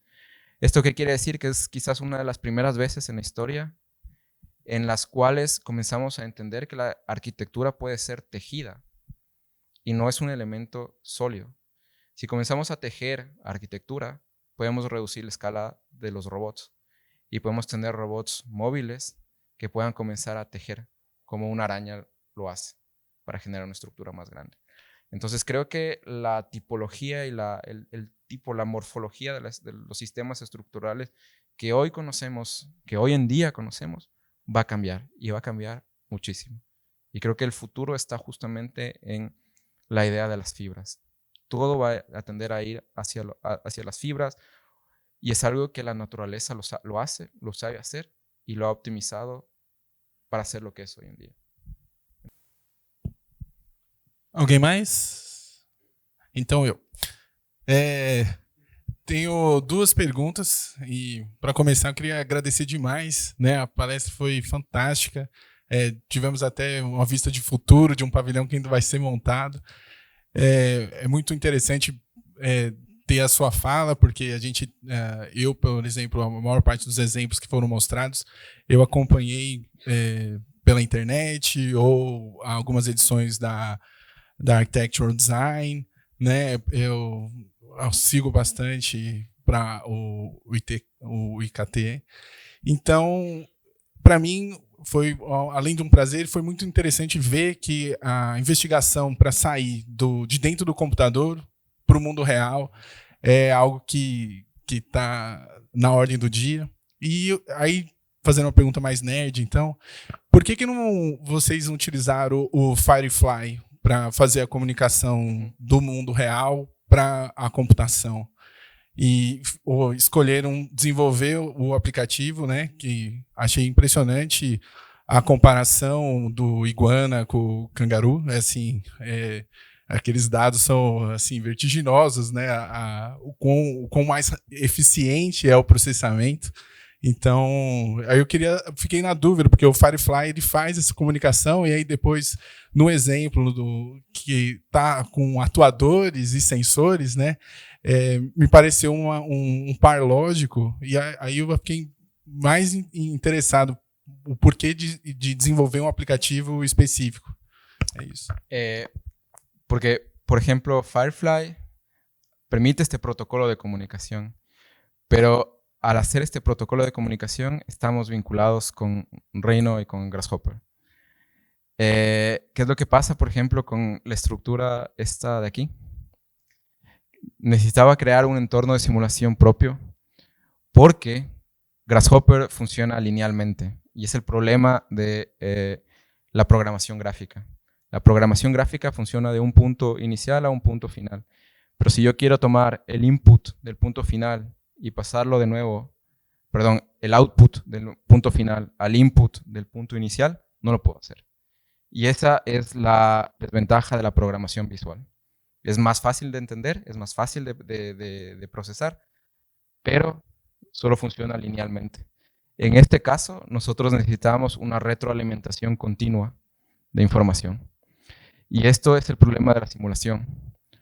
¿Esto qué quiere decir? Que es quizás una de las primeras veces en la historia en las cuales comenzamos a entender que la arquitectura puede ser tejida y no es un elemento sólido. Si comenzamos a tejer arquitectura, podemos reducir la escala de los robots y podemos tener robots móviles que puedan comenzar a tejer como una araña lo hace para generar una estructura más grande. Entonces creo que la tipología y la morfología de los sistemas estructurales que hoy conocemos, que hoy en día conocemos, va a cambiar y va a cambiar muchísimo. Y creo que el futuro está justamente en la idea de las fibras. Todo va a tender a ir hacia las fibras y es algo que la naturaleza lo hace, lo sabe hacer y lo ha optimizado para ser lo que es hoy en día. Alguém mais? Então eu. Tenho duas perguntas e para começar eu queria agradecer demais, né? A palestra foi fantástica. Tivemos até uma vista de futuro de um pavilhão que ainda vai ser montado. É muito interessante ter a sua fala, porque a gente, eu, por exemplo, a maior parte dos exemplos que foram mostrados, eu acompanhei pela internet ou algumas edições da Architectural Design, né? Eu sigo bastante para o IKT. Então, para mim, foi, além de um prazer, foi muito interessante ver que a investigação para sair de dentro do computador para o mundo real é algo que está na ordem do dia. E aí, fazendo uma pergunta mais nerd, então, por que vocês não utilizaram o Firefly para fazer a comunicação do mundo real para a computação? E escolheram desenvolver o aplicativo, né, que achei impressionante a comparação do Iguana com o Kangaroo, assim, aqueles dados são assim vertiginosos, né, o quão mais eficiente é o processamento. Então, aí fiquei na dúvida, porque o Firefly ele faz essa comunicação, e aí depois, no exemplo que está com atuadores e sensores, né, me pareceu um par lógico, e aí eu fiquei mais interessado o porquê de desenvolver um aplicativo específico. É isso. Porque, por ejemplo, Firefly permite este protocolo de comunicación, pero al hacer este protocolo de comunicación estamos vinculados con Rhino y con Grasshopper. ¿Qué es lo que pasa, por ejemplo, con la estructura esta de aquí? Necesitaba crear un entorno de simulación propio porque Grasshopper funciona linealmente y es el problema de la programación gráfica. La programación gráfica funciona de un punto inicial a un punto final. Pero si yo quiero tomar el input del punto final y pasarlo de nuevo, el output del punto final al input del punto inicial, no lo puedo hacer. Y esa es la desventaja de la programación visual. Es más fácil de entender, es más fácil de procesar, pero solo funciona linealmente. En este caso, nosotros necesitamos una retroalimentación continua de información. Y esto es el problema de la simulación.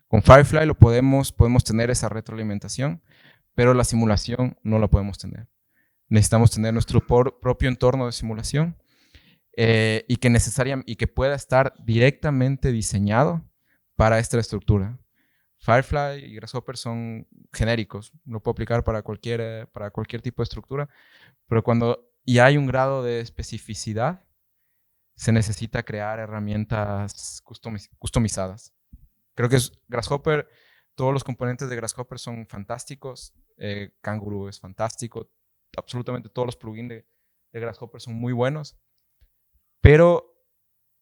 Con Firefly podemos tener esa retroalimentación, pero la simulación no la podemos tener. Necesitamos tener nuestro propio entorno de simulación y que pueda estar directamente diseñado para esta estructura. Firefly y Grasshopper son genéricos, lo puedo aplicar para cualquier tipo de estructura, pero cuando ya hay un grado de especificidad, se necesita crear herramientas customizadas. Creo que Grasshopper, todos los componentes de Grasshopper son fantásticos, Kangaroo es fantástico, absolutamente todos los plugins de Grasshopper son muy buenos, pero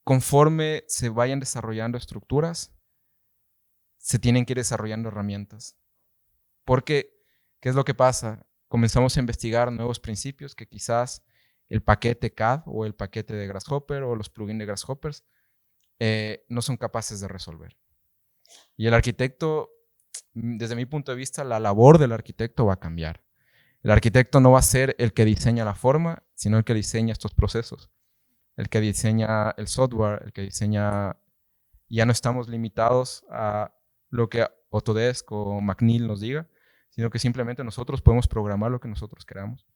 conforme se vayan desarrollando estructuras, se tienen que ir desarrollando herramientas. Porque, ¿qué es lo que pasa? Comenzamos a investigar nuevos principios que quizás el paquete CAD o el paquete de Grasshopper o los plugins de Grasshoppers no son capaces de resolver. Y el arquitecto, desde mi punto de vista, la labor del arquitecto va a cambiar. El arquitecto no va a ser el que diseña la forma, sino el que diseña estos procesos. El que diseña el software, el que diseña... Ya no estamos limitados a lo que Autodesk o McNeil nos diga, sino que simplemente nosotros podemos programar lo que nosotros queramos.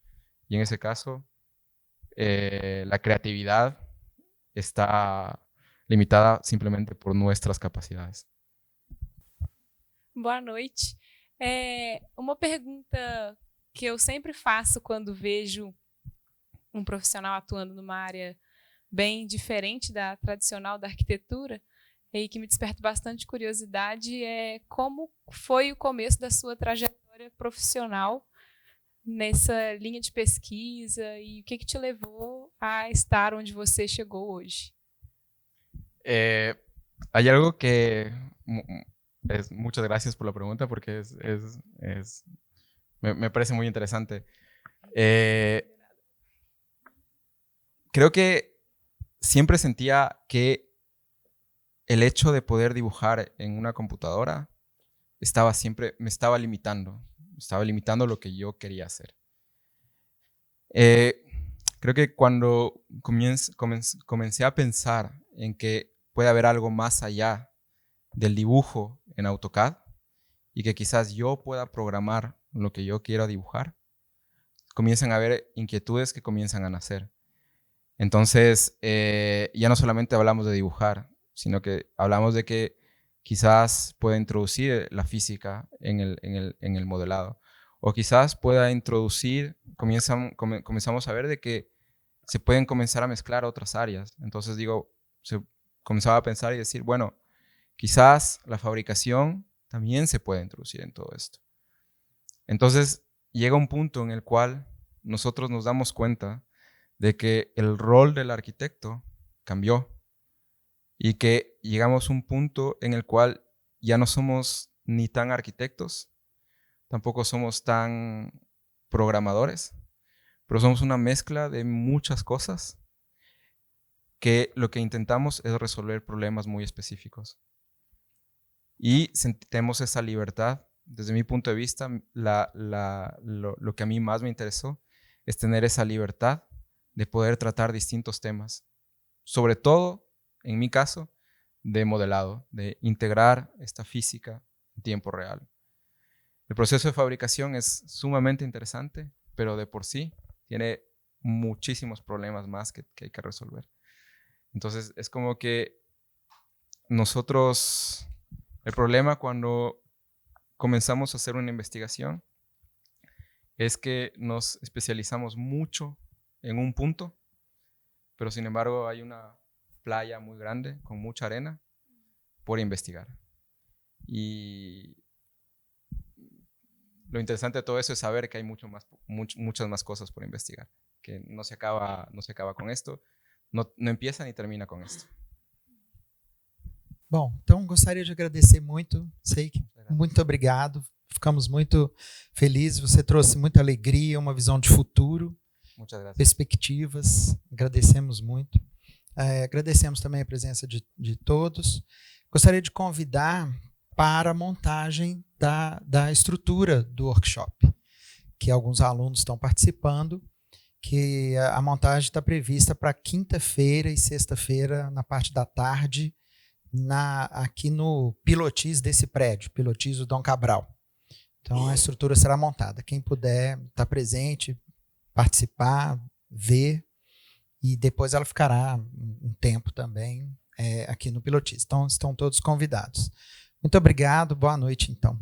Y en ese caso, la creatividad está limitada simplemente por nuestras capacidades. Boa noite. Uma pergunta que eu sempre faço quando vejo um profissional atuando numa área bem diferente da tradicional da arquitetura e que me desperta bastante curiosidade é como foi o começo da sua trajetória profissional nessa linha de pesquisa e o que te levou a estar onde você chegou hoje? Hay algo que... muchas gracias por la pregunta porque me parece muy interesante. Creo que siempre sentía que el hecho de poder dibujar en una computadora me estaba limitando lo que yo quería hacer. Creo que cuando comencé a pensar en que puede haber algo más allá del dibujo en AutoCAD y que quizás yo pueda programar lo que yo quiero dibujar, comienzan a haber inquietudes que comienzan a nacer. Entonces, ya no solamente hablamos de dibujar, sino que hablamos de que quizás pueda introducir la física en el modelado. O quizás pueda introducir, comenzamos a ver de que se pueden comenzar a mezclar otras áreas. Entonces, se comenzaba a pensar y decir, bueno, quizás la fabricación también se puede introducir en todo esto. Entonces, llega un punto en el cual nosotros nos damos cuenta de que el rol del arquitecto cambió y que llegamos a un punto en el cual ya no somos ni tan arquitectos, tampoco somos tan programadores, pero somos una mezcla de muchas cosas que lo que intentamos es resolver problemas muy específicos. Y tenemos esa libertad. Desde mi punto de vista, lo que a mí más me interesó es tener esa libertad de poder tratar distintos temas. Sobre todo, en mi caso, de modelado, de integrar esta física en tiempo real. El proceso de fabricación es sumamente interesante, pero de por sí tiene muchísimos problemas más que hay que resolver. Entonces, es como que nosotros, el problema cuando comenzamos a hacer una investigación es que nos especializamos mucho en un punto, pero sin embargo hay una playa muy grande con mucha arena por investigar. Y lo interesante de todo eso es saber que hay muchas más cosas por investigar, que no se acaba con esto, no empieza ni termina com esto. Bom, então gostaria de agradecer muito, Seik, muito obrigado, ficamos muito felizes, você trouxe muita alegria, uma visão de futuro, perspectivas, agradecemos muito. Agradecemos também a presença de todos. Gostaria de convidar para a montagem da estrutura do workshop, que alguns alunos estão participando, que a montagem está prevista para quinta-feira e sexta-feira, na parte da tarde, aqui no pilotis desse prédio, pilotis do Dom Cabral. Então, a estrutura será montada. Quem puder estar presente, participar, ver, e depois ela ficará um tempo também aqui no pilotis. Então, estão todos convidados. Muito obrigado, boa noite, então.